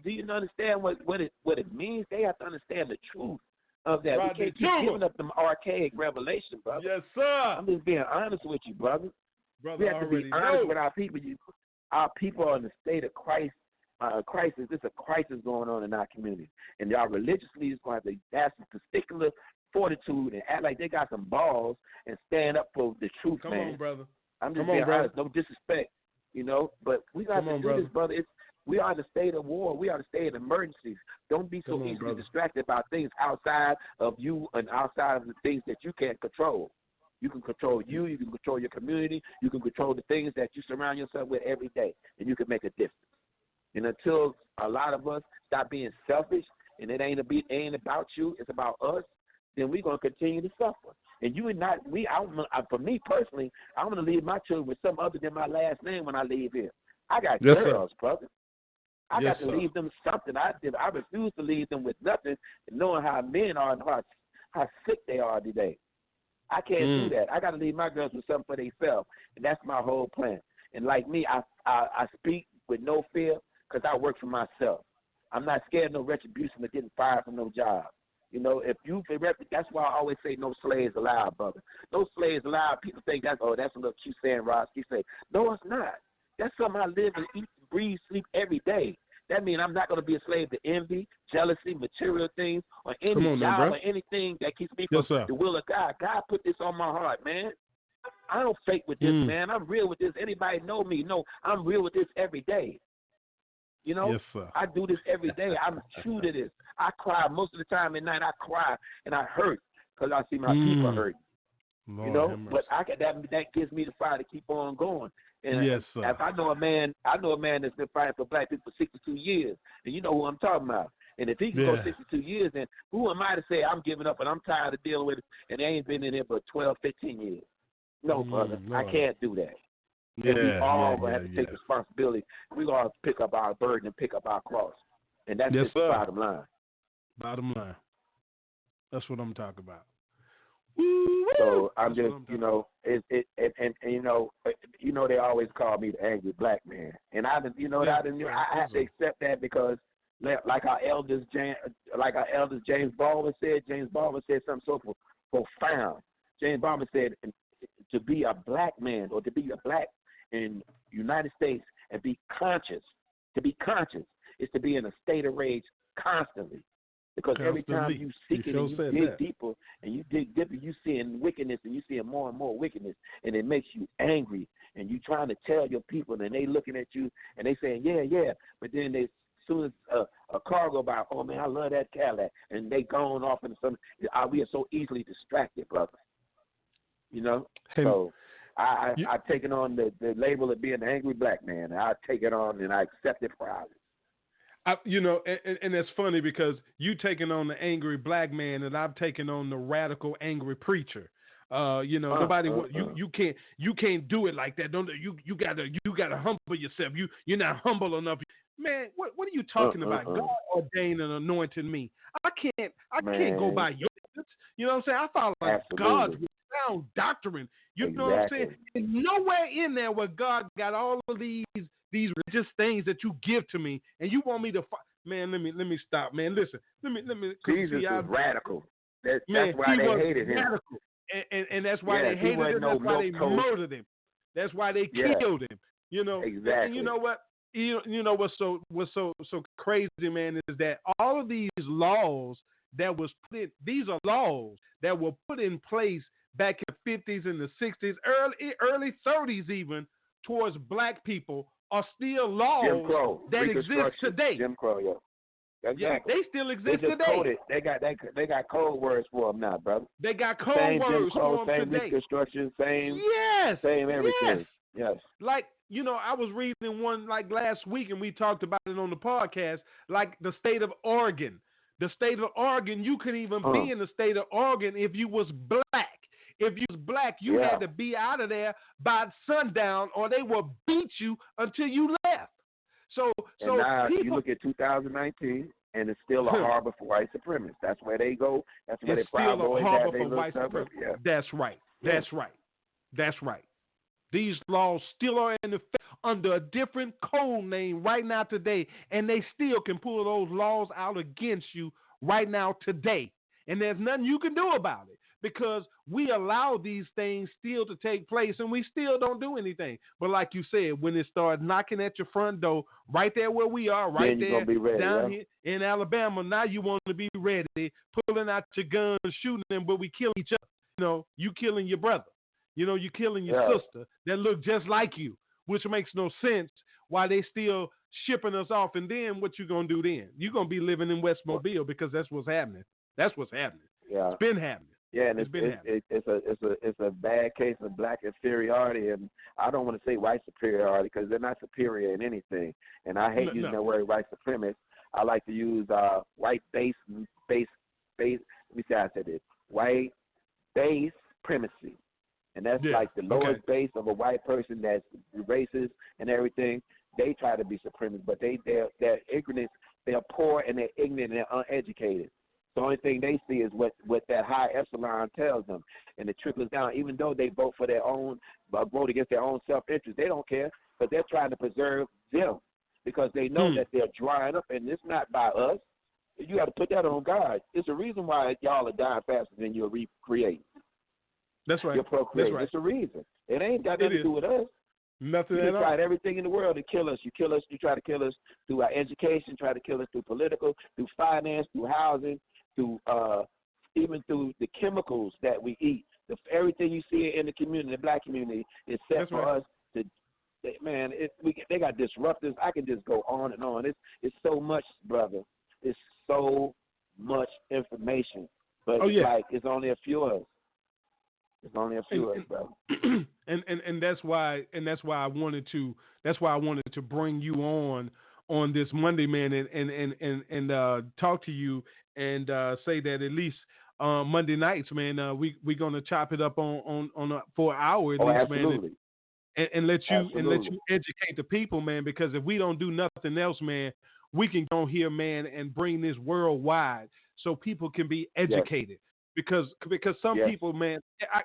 Do you understand what it means? They have to understand the truth of that. Rodney we can't keep giving up them archaic revelation, brother. Yes, sir. I'm just being honest with you, brother. We have to be honest with our people. Our people are in a state of crisis. There's a crisis going on in our community, and our religious leaders going to have to have some particular fortitude and act like they got some balls and stand up for the truth, man. Come on, brother. I'm just being honest. No disrespect, but we got to do this, brother. We are in a state of war. We are in a state of emergencies. Don't be so easily distracted by things outside of you and outside of the things that you can't control. You can control you. You can control your community. You can control the things that you surround yourself with every day, and you can make a difference. And until a lot of us stop being selfish, and it ain't about you, it's about us, then we're going to continue to suffer. And you and not, for me personally, I'm going to leave my children with something other than my last name when I leave here. I got girls, brother. I got to leave them something. I refuse to leave them with nothing, knowing how men are and how sick they are today. I can't do that. I got to leave my girls with something for themselves, and that's my whole plan. And like me, I speak with no fear because I work for myself. I'm not scared of no retribution or getting fired from no job. You know, that's why I always say no slaves allowed, brother. No slaves allowed. People think that's a little cute saying, Ross. He say, no, it's not. That's something I live and eat, breathe, sleep every day. That means I'm not going to be a slave to envy, jealousy, material things, or any job or anything that keeps me from the will of God. God put this on my heart, man. I don't fake with this, man. I'm real with this. Anybody know me? No, I'm real with this every day. You know, I do this every day. I'm true to this. I cry most of the time at night. I cry and I hurt because I see my people hurting. Lord, you know, but that gives me the fire to keep on going. And if I know a man that's been fighting for black people for 62 years, and you know who I'm talking about. And if he can go 62 years, then who am I to say I'm giving up and I'm tired of dealing with it and they ain't been in here for 12, 15 years? No, brother, I can't do that. And we all going to have to take responsibility. We're going to pick up our burden and pick up our cross. And that's just the bottom line. Bottom line. That's what I'm talking about. So I'm just, you know, and you know, they always call me the angry black man, and I have to accept that because, like our elders James Baldwin said something so profound. James Baldwin said, to be a black man or to be a black in the United States and be conscious, is to be in a state of rage constantly. Because every time you seek it and you dig deeper and you dig deeper, you seeing wickedness and you seeing more and more wickedness, and it makes you angry. And you trying to tell your people, and they looking at you and they saying, yeah. But then as soon as a car go by, oh man, I love that Cadillac, and they going off into something. We are so easily distracted, brother. You know, so I've taken on the label of being an angry black man. I take it on and I accept it proudly. And it's funny because you taking on the angry black man and I've taken on the radical angry preacher. Nobody you can't do it like that. Don't you gotta humble yourself. You're not humble enough. Man, what are you talking about? God ordained and anointed me. I can't go by your. You know what I'm saying? I follow God's sound doctrine. You know what I'm saying? And nowhere in there where God got all of these religious things that you give to me, and you want me to man. Let me stop, man. Listen, let me. Jesus is radical. That's why they hated him. Radical. And that's why they hated him. That's why they murdered him. That's why they killed him. You know exactly. And you know what? You know what's so crazy, man, is that all of these laws that was these are laws that were put in place back in the 50s and the 60s, early 30s even, towards black people are still laws that exist today. Jim Crow, exactly. Yeah, they still exist today. They got code words for them now, brother. They got code words for them today. Same Reconstruction, same everything. Yes. Like, I was reading one like last week, and we talked about it on the podcast, like the state of Oregon. The state of Oregon, you couldn't even be in the state of Oregon if you was black. If you was black, you had to be out of there by sundown, or they will beat you until you left. So now people, you look at 2019, and it's still a harbor for white supremacists. That's where they go. That's where they probably go. It's still a harbor for white supremacists. Yeah. That's right. That's right. That's right. These laws still are in effect under a different code name right now today, and they still can pull those laws out against you right now today. And there's nothing you can do about it because we allow these things still to take place, and we still don't do anything. But like you said, when it starts knocking at your front door, right there where we are, right there down here in Alabama, now you want to be ready, pulling out your guns, shooting them, but we kill each other. You killing your brother. You killing your sister that look just like you, which makes no sense why they still shipping us off. And then what you going to do then? You're going to be living in West Mobile because that's what's happening. That's what's happening. Yeah. It's been happening. Yeah, and it's a bad case of black inferiority, and I don't want to say white superiority because they're not superior in anything. And I hate using the word white supremacist. I like to use white base. Let me see how I said it. white base supremacy. And that's like the lowest base of a white person that's racist and everything. They try to be supremacist, but they're ignorant. They're poor and they're ignorant and they're uneducated. The only thing they see is what that high echelon tells them, and it trickles down. Even though they vote for their own, vote against their own self-interest, they don't care, but they're trying to preserve them because they know that they're drying up, and it's not by us. You got to put that on God. It's a reason why y'all are dying faster than you're recreating. That's right. You're procreating. That's right. It's a reason. It ain't got nothing to do with us. Nothing you at all. tried everything in the world to kill us. You kill us. You try to kill us through our education, try to kill us through political, through finance, through housing, through even through the chemicals that we eat. Everything you see in the community, the black community, is set for us to. Man, they got disruptors. I can just go on and on. It's so much, brother. It's so much information, but it's only a few of us. It's only a few of us, brother. And that's why I wanted to bring you on this Monday, man, and talk to you and say that at least Monday nights, man, we're gonna chop it up on for an hour at least, absolutely. Man. And let you educate the people, man, because if we don't do nothing else, man, we can go here, man, and bring this worldwide so people can be educated. Because some people, man,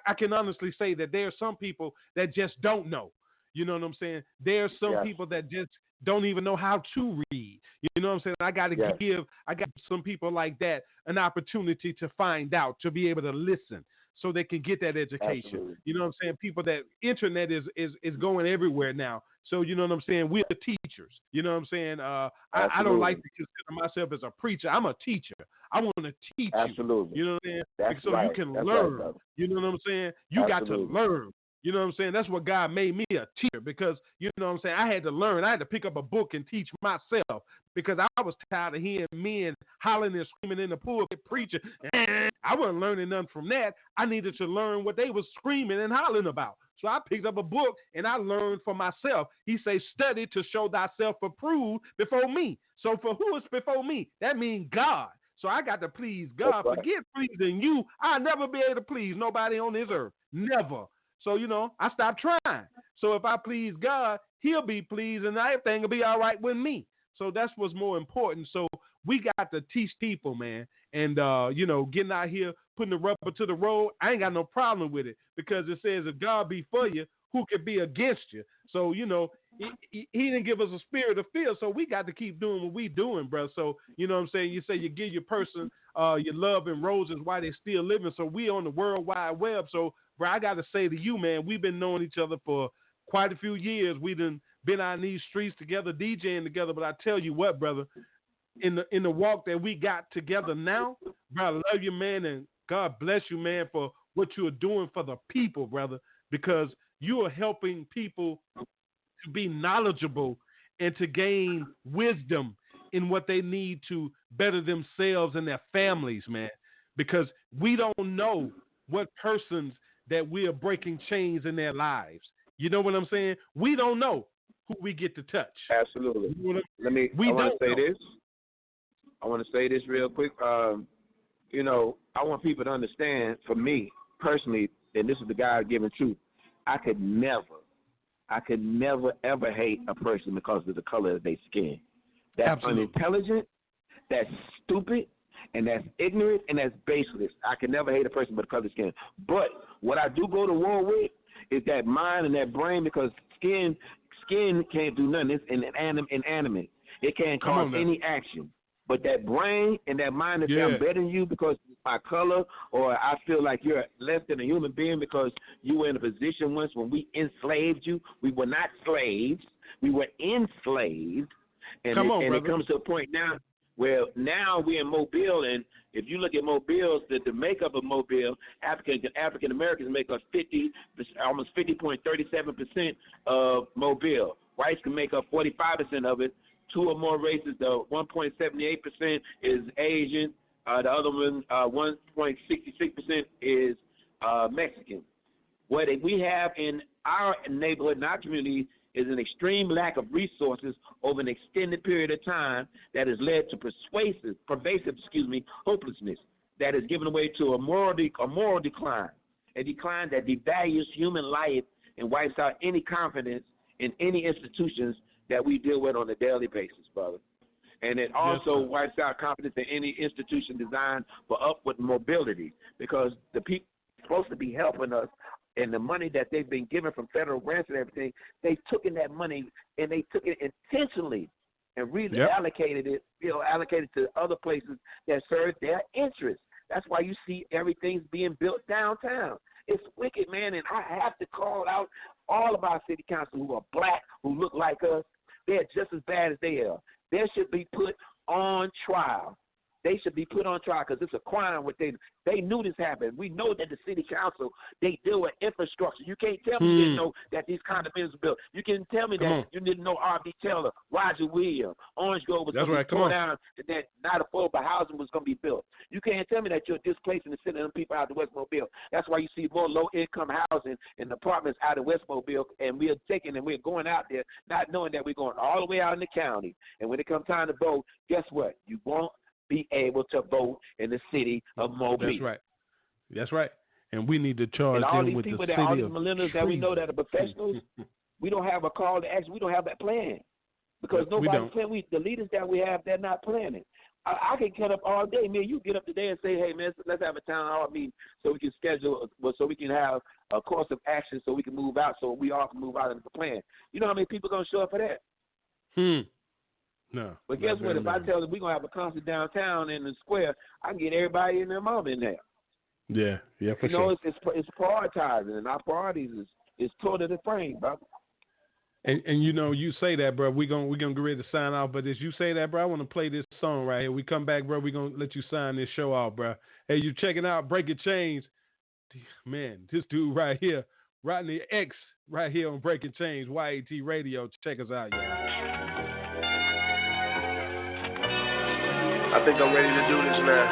I can honestly say that there are some people that just don't know. You know what I'm saying? There are some people that just don't even know how to read. You know what I'm saying? I got some people like that an opportunity to find out, to be able to listen, so they can get that education. Absolutely. You know what I'm saying? People that internet is going everywhere now. So you know what I'm saying? We're the teachers. You know what I'm saying? I don't like to consider myself as a preacher. I'm a teacher. I want to teach you. You know what I'm saying? That's so right. you can That's learn. Right, you know what I'm saying? You got to learn. You know what I'm saying? That's what God made me a teacher, because, you know what I'm saying, I had to learn. I had to pick up a book and teach myself, because I was tired of hearing men hollering and screaming in the pulpit preaching. I wasn't learning nothing from that. I needed to learn what they was screaming and hollering about. So I picked up a book and I learned for myself. He says, study to show thyself approved before me. So for who is before me? That means God. So I got to please God. Forget pleasing you. I'll never be able to please nobody on this earth. Never. So, you know, I stopped trying. So if I please God, he'll be pleased and everything will be all right with me. So that's what's more important. So we got to teach people, man. And, you know, getting out here, putting the rubber to the road, I ain't got no problem with it, because it says if God be for you, who could be against you? So, you know, he didn't give us a spirit of fear, so we got to keep doing what we doing, bro. So, you know what I'm saying? You say you give your person your love and roses while they still living. So we on the World Wide Web. So, bro, I got to say to you, man, we've been knowing each other for quite a few years. We done been out in these streets together, DJing together. But I tell you what, brother, in the walk that we got together now, bro, I love you, man, and God bless you, man, for what you are doing for the people, brother, because you are helping people to be knowledgeable and to gain wisdom in what they need to better themselves and their families, man, because we don't know what persons that we are breaking chains in their lives. You know what I'm saying? We don't know who we get to touch. Absolutely. You know I want to say this real quick. You know, I want people to understand, for me personally, and this is the God-given truth, I could never, ever hate a person because of the color of their skin. That's unintelligent, that's stupid, and that's ignorant, and that's baseless. I can never hate a person but because of skin. But what I do go to war with is that mind and that brain, because skin can't do nothing. It's inanimate. It can't cause any action. But that brain and that mind that say I'm better than you because of my color, or I feel like you're less than a human being because you were in a position once when we enslaved you. We were not slaves. We were enslaved. And it comes to a point now where now we're in Mobile, and if you look at Mobile, the makeup of Mobile, African Americans make up almost 50.37% of Mobile. Whites can make up 45% of it. Two or more races, the 1.78% is Asian. The other one, 1.66% is Mexican. What we have in our neighborhood and our community is an extreme lack of resources over an extended period of time that has led to pervasive hopelessness. that is given away to a moral decline, a decline that devalues human life and wipes out any confidence in any institutions that we deal with on a daily basis, brother. And it also wipes out confidence in any institution designed for upward mobility, because the people supposed to be helping us, and the money that they've been given from federal grants and everything, they took in that money and they took it intentionally and reallocated it, allocated to other places that serve their interests. That's why you see everything's being built downtown. It's wicked, man, and I have to call out all of our city council who are black, who look like us. They're just as bad as they are. They should be put on trial. They should be put on trial because it's a crime. What they knew this happened. We know that the city council, they deal with infrastructure. You can't tell me you didn't know that these condominiums were built. You can't tell me that you didn't know R.B. Taylor, Roger Williams, Orange Grove was going to be torn down, that not affordable housing was going to be built. You can't tell me that you're displacing the city of them people out of West Mobile. That's why you see more low-income housing and apartments out of West Mobile, and we're going out there not knowing that we're going all the way out in the county. And when it comes time to vote, guess what? You won't be able to vote in the city of Mobile. That's right. And we need to charge them with the city of all these millennials that we know that are professionals, we don't have a call to action. We don't have that plan because nobody's planning. The leaders that we have, they're not planning. I can get up all day. Man, you get up today and say, hey, man, let's have a town hall meeting so we can schedule, so we can have a course of action so we can move out, so we all can move out into the plan. You know how many people are going to show up for that? No. But guess what? If I tell them we're going to have a concert downtown in the square, I can get everybody and their mom in there. Yeah, for sure. You know, it's prioritizing, and our priorities is totally the frame, brother. And you know, you say that, bro. We're gonna get ready to sign off, but as you say that, bro, I want to play this song right here. We come back, bro. We're gonna let you sign this show off, bro. Hey, you checking out Breaking Chains? Man, this dude right here, Rodney X, right here on Breaking Chains, YAT Radio. Check us out, y'all. I think I'm ready to do this now.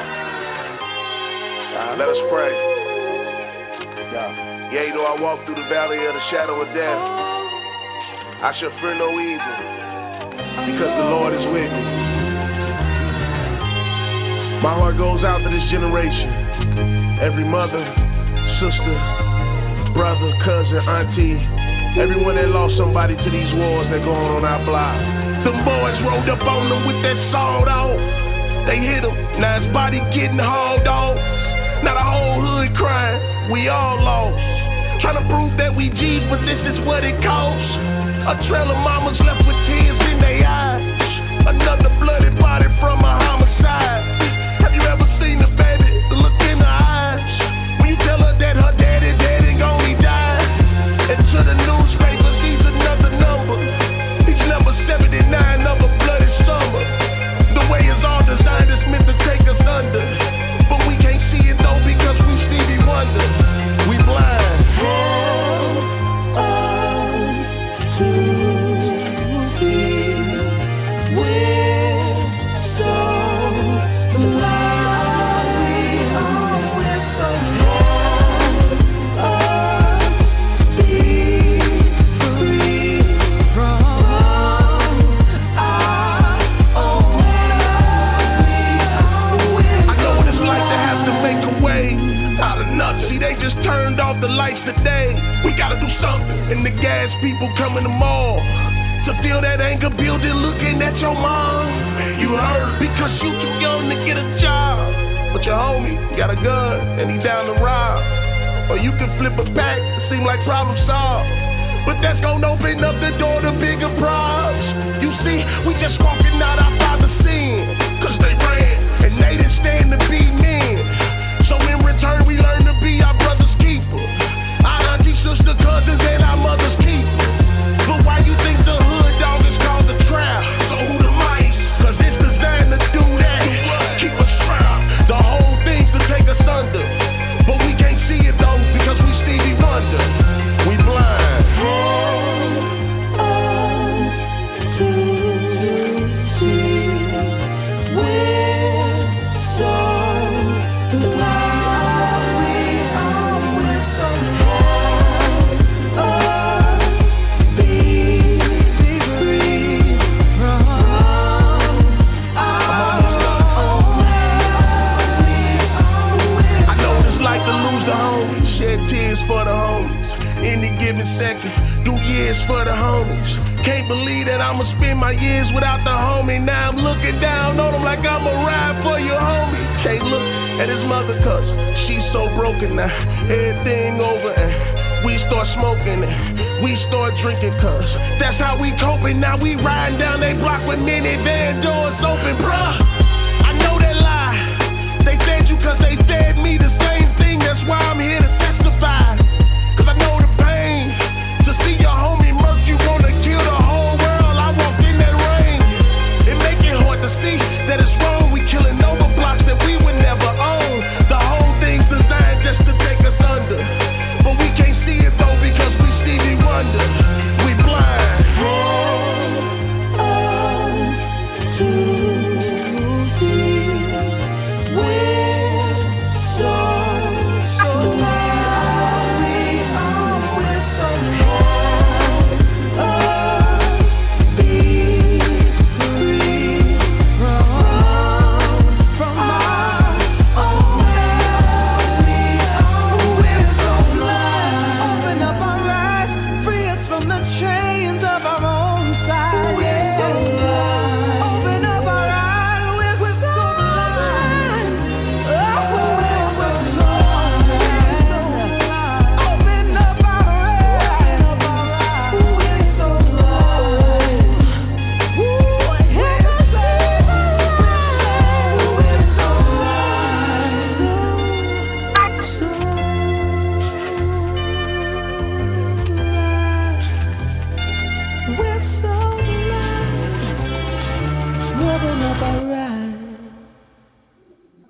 Let us pray. Yea, though I walk through the valley of the shadow of death, I shall fear no evil, because the Lord is with me. My heart goes out to this generation. Every mother, sister, brother, cousin, auntie, everyone that lost somebody to these wars that go on our block. Them boys rolled up on them with that sawed off. They hit him, now his body getting hauled off. Now the whole hood crying, we all lost. Trying to prove that we G's, but this is what it costs. A trail of mamas left with tears in their eyes. Another bloody body from a homicide. Have you ever seen the baby look in her eyes when you tell her that her daddy dead and gone, he died? And to the newspapers, he's another number. He's number 79 of a bloody summer. The way it's all designed is meant to take us under, but we can't see it though because we Stevie Wonder. We blind. Help us to see. We're so blind. We're so help us be free from our own. I know what it's like to have to make a way out of nuts. See, they just turned off the lights today. We gotta do something. And the gas people come in the mall to feel that anger building looking at your mom. You heard because you too young to get a job, but your homie got a gun and he down to rob. Or you can flip a pack to seem like problem solved, but that's gonna open up the door to bigger problems. You see, we just walking out our father's sin, cause they ran and they didn't stand to be men. So in return we learn to be our brother's keeper, our auntie, sister, cousins, and our mother's keeper. But why you think the hood dog is called the trap? So who the mice? Cause it's designed to do that. Keep us trapped. The whole thing's to take us under, but we can't see it though because we Stevie Wonder. We blind. Help us to see. Thanksgiving second. Do years for the homies. Can't believe that I'ma spend my years without the homie. Now I'm looking down on him like I'ma ride for your homie. Can't look at his mother cause she's so broken now. Everything over and we start smoking and we start drinking cause that's how we coping. Now we riding down they block with minivan doors open, bruh. I know that lie. They fed you cause they fed me the same thing. That's why I'm here to testify. Cause I know the pain. To see your homie murk, you wanna kill the whole world. I walked in that rain. It make it hard to see that it's wrong. We killing over blocks that we would never own. The whole thing's designed just to take us under. But we can't see it though because we Stevie Wonder. We blind.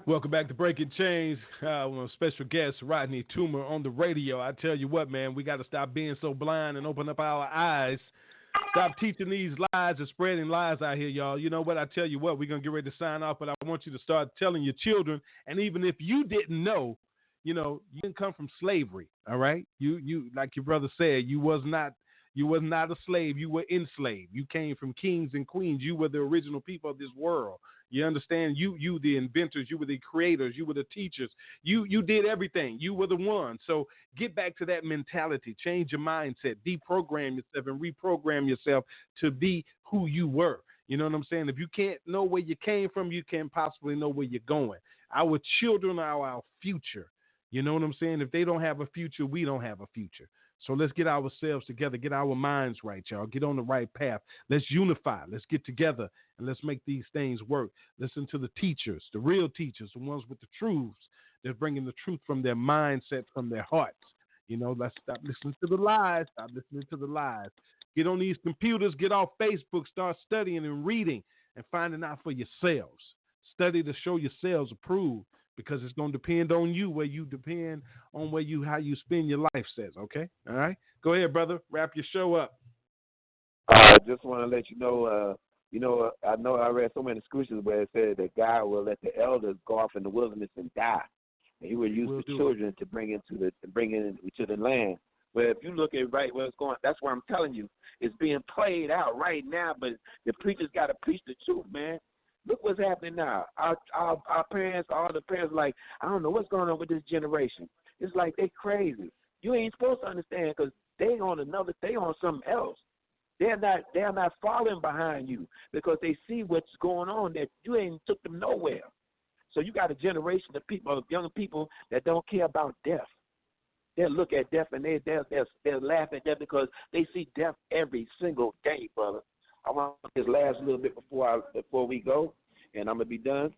Welcome back to Breaking Chains. Special guest Rodney Toomer on the radio. I tell you what, man, we got to stop being so blind and open up our eyes. Stop teaching these lies and spreading lies out here, y'all. You know what? I tell you what, we're going to get ready to sign off, but I want you to start telling your children, and even if you didn't know, you didn't come from slavery, all right? You like your brother said, you was not a slave. You were enslaved. You came from kings and queens. You were the original people of this world. You understand? You the inventors. You were the creators. You were the teachers. You did everything. You were the one. So get back to that mentality. Change your mindset. Deprogram yourself and reprogram yourself to be who you were. You know what I'm saying? If you can't know where you came from, you can't possibly know where you're going. Our children are our future. You know what I'm saying? If they don't have a future, we don't have a future. So let's get ourselves together, get our minds right, y'all. Get on the right path. Let's unify. Let's get together, and let's make these things work. Listen to the teachers, the real teachers, the ones with the truths. They're bringing the truth from their mindset, from their hearts. Let's stop listening to the lies. Stop listening to the lies. Get on these computers. Get off Facebook. Start studying and reading and finding out for yourselves. Study to show yourselves approved. Because it's going to depend on you, where you depend on how you spend your life, says, okay? All right? Go ahead, brother. Wrap your show up. I just want to let you know, I know I read so many scriptures where it said that God will let the elders go off in the wilderness and die. And he will use the children to bring into the land. Well, if you look at right where it's going, that's where I'm telling you. It's being played out right now, but the preachers got to preach the truth, man. Look what's happening now. Our parents, all the parents, like, I don't know what's going on with this generation. It's like they crazy. You ain't supposed to understand because they on something else. They're not following behind you because they see what's going on that you ain't took them nowhere. So you got a generation of people, of young people that don't care about death. They look at death and they'll laugh at death because they see death every single day, brother. I want to just last a little bit before we go, and I'm gonna be done.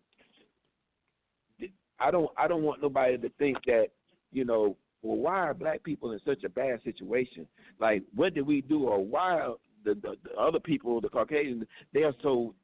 I don't want nobody to think that, well, why are black people in such a bad situation? Like, what did we do, or why are the other people, the Caucasians, they are so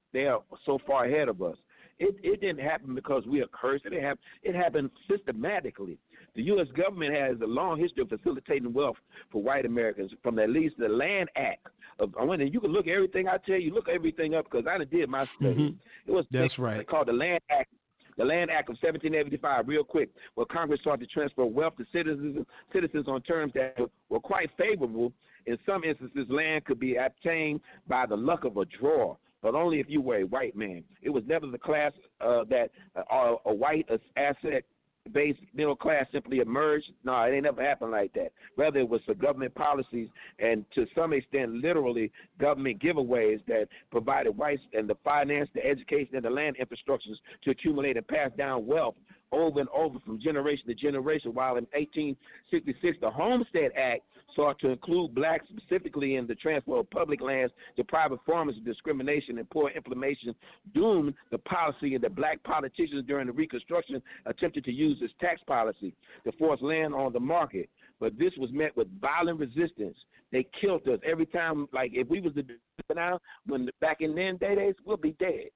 far ahead of us? It didn't happen because we are cursed. It happened systematically. The U.S. government has a long history of facilitating wealth for white Americans, from at least the Land Act. You can look everything I tell you, look everything up because I did my study. Mm-hmm. It was called the Land Act. The Land Act of 1785, real quick, where Congress sought to transfer wealth to citizens on terms that were quite favorable. In some instances, land could be obtained by the luck of a draw, but only if you were a white man. It was never the class that a white asset base middle class simply emerged. No, it ain't never happened like that. Rather, it was the government policies and to some extent, literally, government giveaways that provided whites and the finance, the education, and the land infrastructures to accumulate and pass down wealth over and over from generation to generation, while in 1866, the Homestead Act sought to include blacks specifically in the transfer of public lands to private farmers. Discrimination and poor implementation doomed the policy, and the black politicians during the Reconstruction attempted to use this tax policy to force land on the market. But this was met with violent resistance. They killed us every time. Like, if we was to do it now, when back in then days, we'll be dead.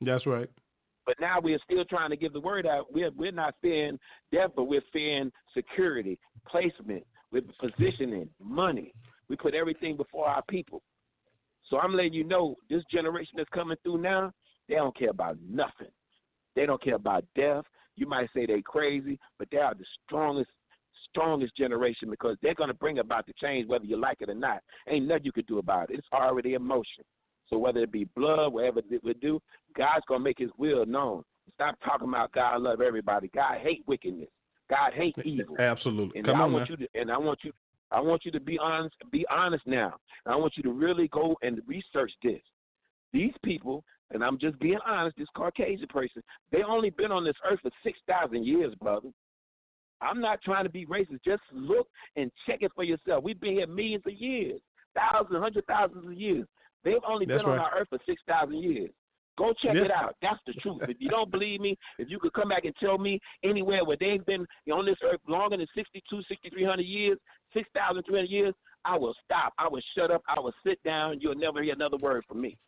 That's right. But now we're still trying to give the word out. We're not fearing death, but we're fearing security, placement, with positioning, money. We put everything before our people. So I'm letting you know, this generation that's coming through now, they don't care about nothing. They don't care about death. You might say they're crazy, but they are the strongest generation, because they're going to bring about the change whether you like it or not. Ain't nothing you could do about it. It's already in motion. So whether it be blood, whatever it would do, God's going to make his will known. Stop talking about God love everybody. God hate wickedness. God hate evil. Absolutely. And Come I on, want man. you to, and I want you to be honest. Be honest now. And I want you to really go and research this. These people, and I'm just being honest, this Caucasian person, they only been on this earth for 6,000 years, brother. I'm not trying to be racist. Just look and check it for yourself. We've been here millions of years, thousands, hundreds, thousands of years. They've only been on our earth for 6,000 years. Go check it out. That's the truth. If you don't believe me, if you could come back and tell me anywhere where they've been on this earth longer than 6,300 years, 6,300 years, I will stop. I will shut up. I will sit down. You'll never hear another word from me.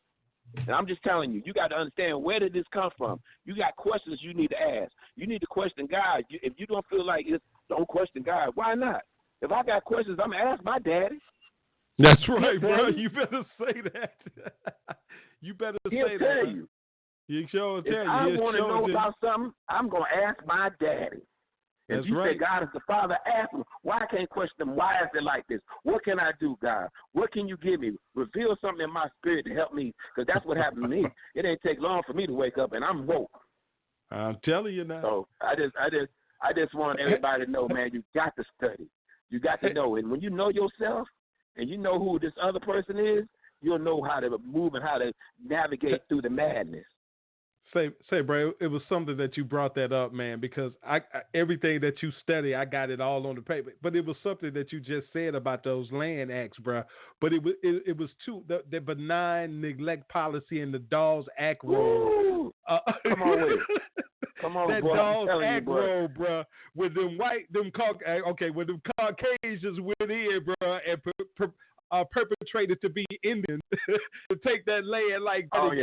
And I'm just telling you, you got to understand, where did this come from? You got questions you need to ask. You need to question God. If you don't feel like it, don't question God. Why not? If I got questions, I'm going to ask my daddy. That's right, bro. You better say that. You better say that. He'll tell you. You sure tell you. If I want to know about something, I'm going to ask my daddy. If you say God is the Father, ask him. Why I can't question him? Why is it like this? What can I do, God? What can you give me? Reveal something in my spirit to help me, because that's what happened to me. It ain't take long for me to wake up, and I'm woke. I'm telling you now. So I just want everybody to know, man, you got to study. You got to know. And when you know yourself and you know who this other person is, you'll know how to move and how to navigate through the madness. Say, bro, it was something that you brought that up, man, because I everything that you study, I got it all on the paper. But it was something that you just said about those land acts, bro. But it was the benign neglect policy and the Dawes Act rule. Come on with it. Come on, that bro. Dawes Act rule, bro. With them with them Caucasians went in, bro, and perpetrated to be Indian to take that land like killed.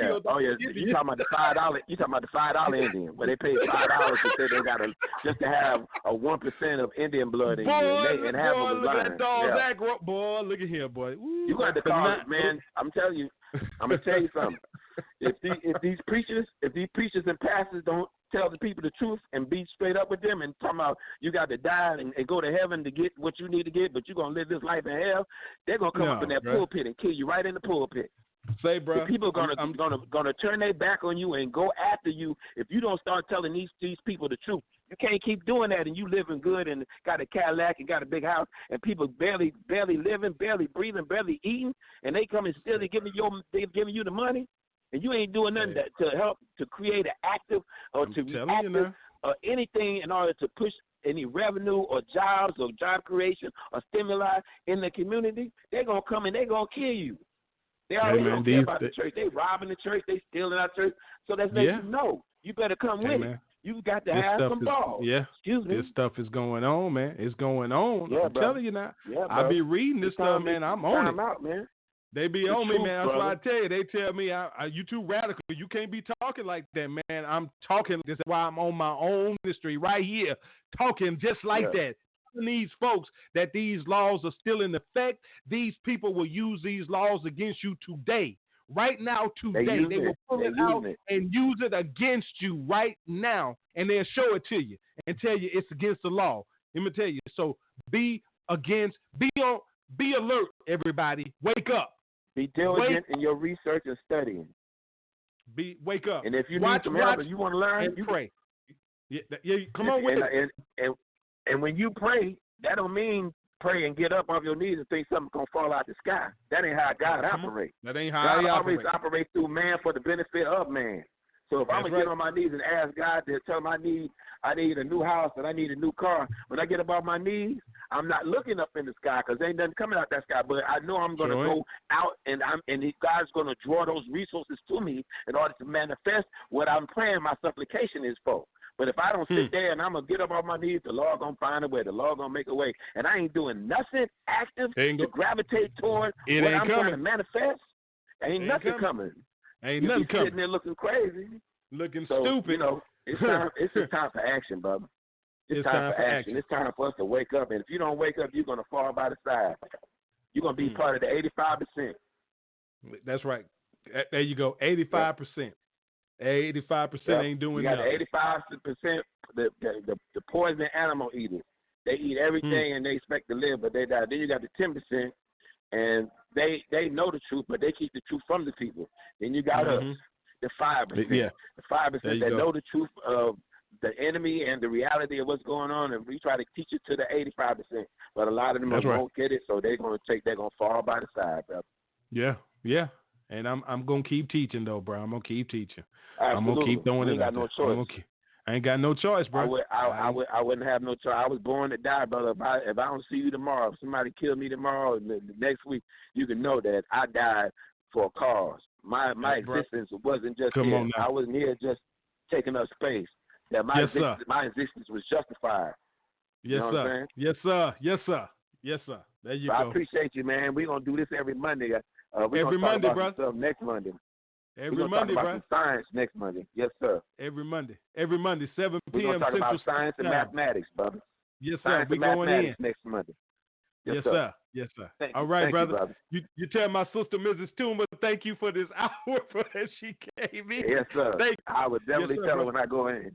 You talking about the $5? You talking about the $5 Indian, where they paid $5 to say they got just to have a 1% of Indian blood in you, and half of the line. Boy, look at here, boy. Ooh, you got to call it, man. I'm telling you. I'm gonna tell you something. If these preachers and pastors don't tell the people the truth and be straight up with them and talk about you got to die and go to heaven to get what you need to get, but you're going to live this life in hell, they're going to come up in that pulpit and kill you right in the pulpit. Say, bro. The people are going to turn their back on you and go after you if you don't start telling these people the truth. You can't keep doing that, and you living good and got a Cadillac and got a big house, and people barely living, barely breathing, barely eating, and they come and still giving you the money. And you ain't doing nothing to help to create an active or to be active or anything in order to push any revenue or jobs or job creation or stimuli in the community. They're going to come and they're going to kill you. They already don't care about the church. They robbing the church. They stealing our church. So that's letting you know. You better come with it. You got to have some balls. Excuse me. This stuff is going on, man. It's going on. Yeah, I'm telling you now. Yeah, I be reading this stuff, man. I'm on it. Out, man. They be on me, man. That's why I tell you. They tell me, you too radical. You can't be talking like that, man. I'm talking. This is why I'm on my own ministry right here, talking just like that. These folks that these laws are still in effect. These people will use these laws against you today. Right now, today. They will pull it out and use it against you right now. And they'll show it to you and tell you it's against the law. Let me tell you. So be alert, everybody. Wake up. Be diligent in your research and studying. Wake up. And if you need some help and you want to learn, you pray. Yeah, come on with it. And when you pray, that don't mean pray and get up off your knees and think something's going to fall out the sky. That ain't how God operates. That ain't how God he always operates through man for the benefit of man. So if I'm going to get on my knees and ask God to tell him I need a new house and I need a new car, when I get up on my knees, I'm not looking up in the sky because there ain't nothing coming out that sky. But I know I'm going to go out and God's going to draw those resources to me in order to manifest what I'm praying my supplication is for. But if I don't sit there and I'm going to get up on my knees, the Lord going to find a way. The Lord going to make a way. And I ain't doing nothing active to gravitate toward what I'm trying to manifest. Ain't nothing coming. Ain't nothing coming. Sitting there looking crazy. Looking stupid. You know, it's just time for action, brother. It's time for action. It's time for us to wake up. And if you don't wake up, you're going to fall by the side. You're going to be part of the 85%. That's right. There you go, 85%. 85% ain't doing nothing. You got 85%, the poison animal eaters. They eat everything and they expect to live, but they die. Then you got the 10%, and they know the truth, but they keep the truth from the people. Then you got us, the 5%. The 5% that know the truth of the enemy and the reality of what's going on, and we try to teach it to the 85%. But a lot of them won't get it, so they're gonna fall by the side, brother. Yeah. And I'm gonna keep teaching though, bro. I'm gonna keep teaching. Absolutely. I'm gonna keep throwing it. Ain't got no choice. I ain't got no choice, bro. I wouldn't have no choice. I was born to die, brother. If I don't see you tomorrow, if somebody killed me tomorrow, the next week, you can know that I died for a cause. My existence wasn't just here. I wasn't here just taking up space. That my existence was justified. Yes, you know sir. What I'm saying? Yes, sir. Yes, sir. Yes, sir. There you go. I appreciate you, man. We're gonna do this every Monday. Every Monday, bro. Next Monday. Every Monday, bro. Science next Monday. Yes, sir. Every Monday, 7 p.m. We're gonna talk about science and mathematics, brother. Yes, sir. We're going in next Monday. Yes, sir. Yes, sir. All right, brother. You tell my sister, Mrs. Toomer, thank you for this hour that she gave me. Yes, sir. I would definitely tell her when I go in.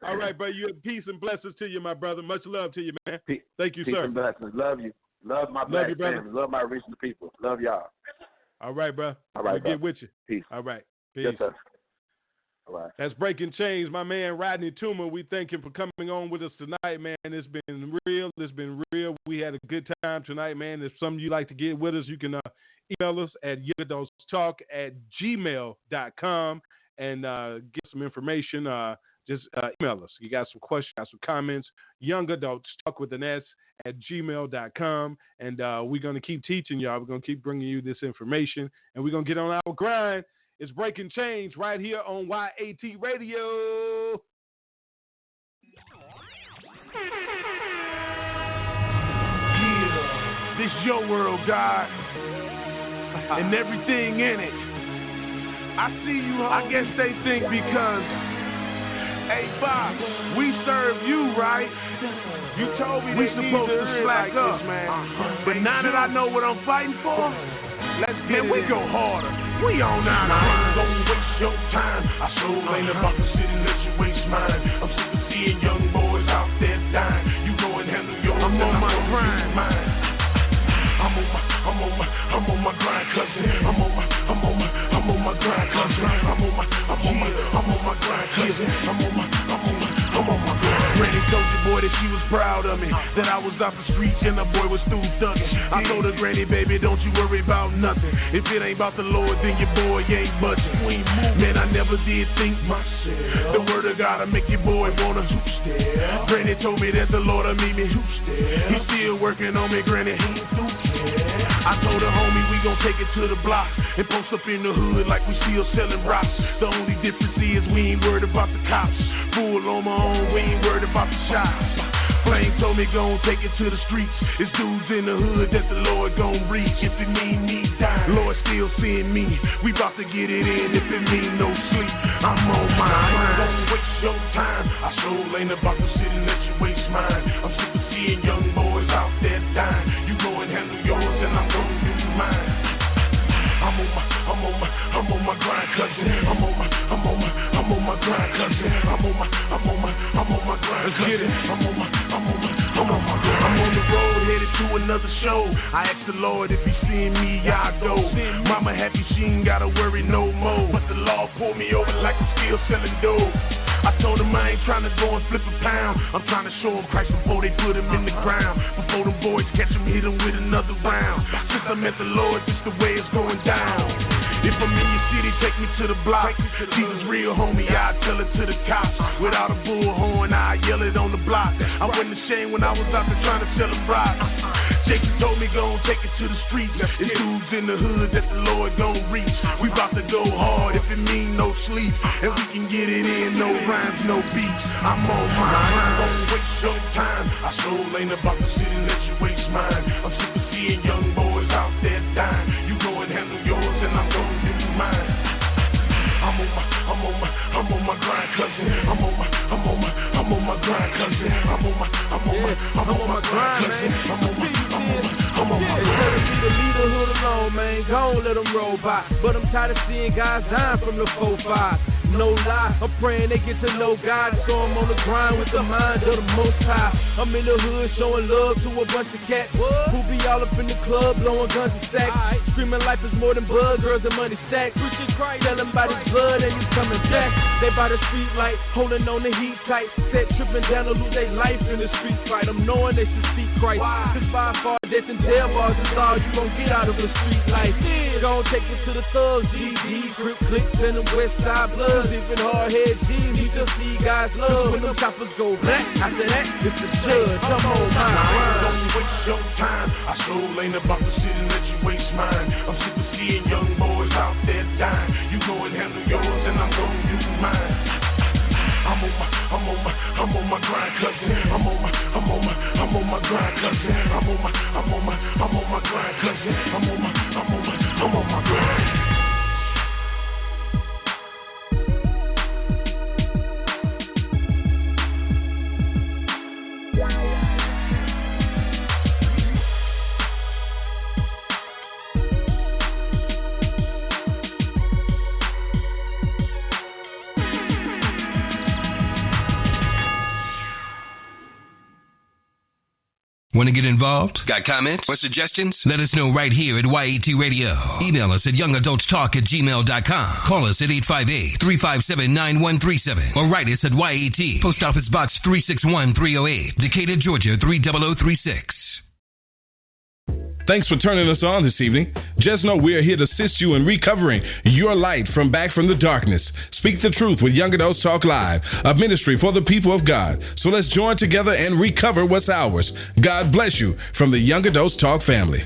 All right, bro. You have peace and blessings to you, my brother. Much love to you, man. Thank you, peace sir. And blessings. Love you. Love my black family. Love my original people. Love y'all. All right, bro. All right, get with you. Peace. All right. Peace. Yes, sir. All right. That's Breaking Chains. My man, Rodney Toomer, we thank him for coming on with us tonight, man. It's been real. We had a good time tonight, man. If some of you like to get with us, you can email us at youngadultstalk@gmail.com and get some information. Just email us. You got some questions, got some comments. youngadultstalk@gmail.com. And we're going to keep teaching y'all. We're going to keep bringing you this information. And we're going to get on our grind. It's Breaking Change right here on YAT Radio. Yeah, this your world, God, and everything in it. I see you, I guess they think because, hey, Bob, we serve you, right? You told me we supposed to slack up, man. But now that I know what I'm fighting for, let's get we go harder. We on our mind. Don't waste your time. I sure ain't about to sit and let you waste mine. I'm sick of seeing young boys out there dying. You go and handle yours. I'm on my grind. I'm on my grind, cousin. I'm on my grind, cousin. I'm on my grind, cousin. I'm on my grind. Granny told your boy that she was proud of me, that I was off the streets and the boy was through thugging. I told her, Granny, baby, don't you worry about nothing. If it ain't about the Lord, then your boy ain't budging. Man, I never did think myself. The word of God will make your boy wanna step. Granny told me that the Lord will meet me. He's still working on me, Granny. He ain't through. I told her, homie, we gon' take it to the block and post up in the hood like we still selling rocks. The only difference is we ain't worried about the cops. Full on my own, we ain't worried about the shots. Flame told me gon' take it to the streets. It's dudes in the hood that the Lord gon' reach. If it mean me dying, Lord still seeing me. We bout to get it in if it mean no sleep. I'm on my mind. Don't waste your time. I sure ain't about to sit and let you waste mine. I'm sick of seeing young boys out there dying. You go and handle yours and I'm gon' do mine. I'm on my grind, cousin. I'm on my grind, cousin. I'm on my grind, cousin. I'm on the road headed headed to another show. I asked the Lord if He seeing me, I go. Mama happy she ain't gotta worry no more. But the law pulled me over like I'm still selling dope. I told him I ain't trying to go and flip a pound. I'm trying to show him Christ before they put him in the ground. Before them boys catch him, hit him with another round. Since I met the Lord, this the way it's going down. If I'm in your city, take me to the block. Jesus real, homie, I tell it to the cops. Without a bullhorn, I yell it on the block. I wasn't ashamed when I was out there trying to sell them rocks. Jason told me go and take it to the streets. It's dudes in the hood that the Lord gon' reach. We bout to go hard if it mean no sleep. And we can get it in, no rhymes, no beats. I'm on mine. I ain't gon' waste your time. I sure ain't about to sit and let you waste mine. I'm sick of seeing young boys out there dying. You go and handle yours and I'm gon' do mine. I'm on my grind, cousin. I'm on my grind, cousin. I'm on my grind, cousin. I'm on my grind. Leave the hood alone, man. Go let them roll by. But I'm tired of seeing guys dying from the 4-5. No lie, I'm praying they get to know God, so I'm on the grind with the mind of the Most High. I'm in the hood showing love to a bunch of cats who be all up in the club blowing guns and sacks, screaming life is more than blood, girls and money stacks. Tell them by the blood and you coming back. They by the street light, holding on the heat tight, set tripping down to lose their life in the street fight. I'm knowing they should seek Christ, cause by far death and jail bars is all you gon' get out of the street life. Gon' take it to the thugs, GG, grip clicks and the West Side Bloods. Even hard-head G's, we just see guys love when them choppers go black. After that, it's the judge. Come on, I ain't gon' waste your time. I sure ain't about to sit and let you waste mine. I'm sick of seeing young boys out there dying. You go and handle yours and I'm gon' do mine. I'm on my grind, cousin. I'm on my grind, cousin. I'm on my grind, cousin. I'm on my grind. Want to get involved? Got comments or suggestions? Let us know right here at YAT Radio. Email us at youngadultstalk@gmail.com. Call us at 858-357-9137 or write us at YAT, Post Office Box 361-308, Decatur, Georgia 30036. Thanks for turning us on this evening. Just know we are here to assist you in recovering your light from back from the darkness. Speak the truth with Young Adults Talk Live, a ministry for the people of God. So let's join together and recover what's ours. God bless you from the Young Adults Talk family.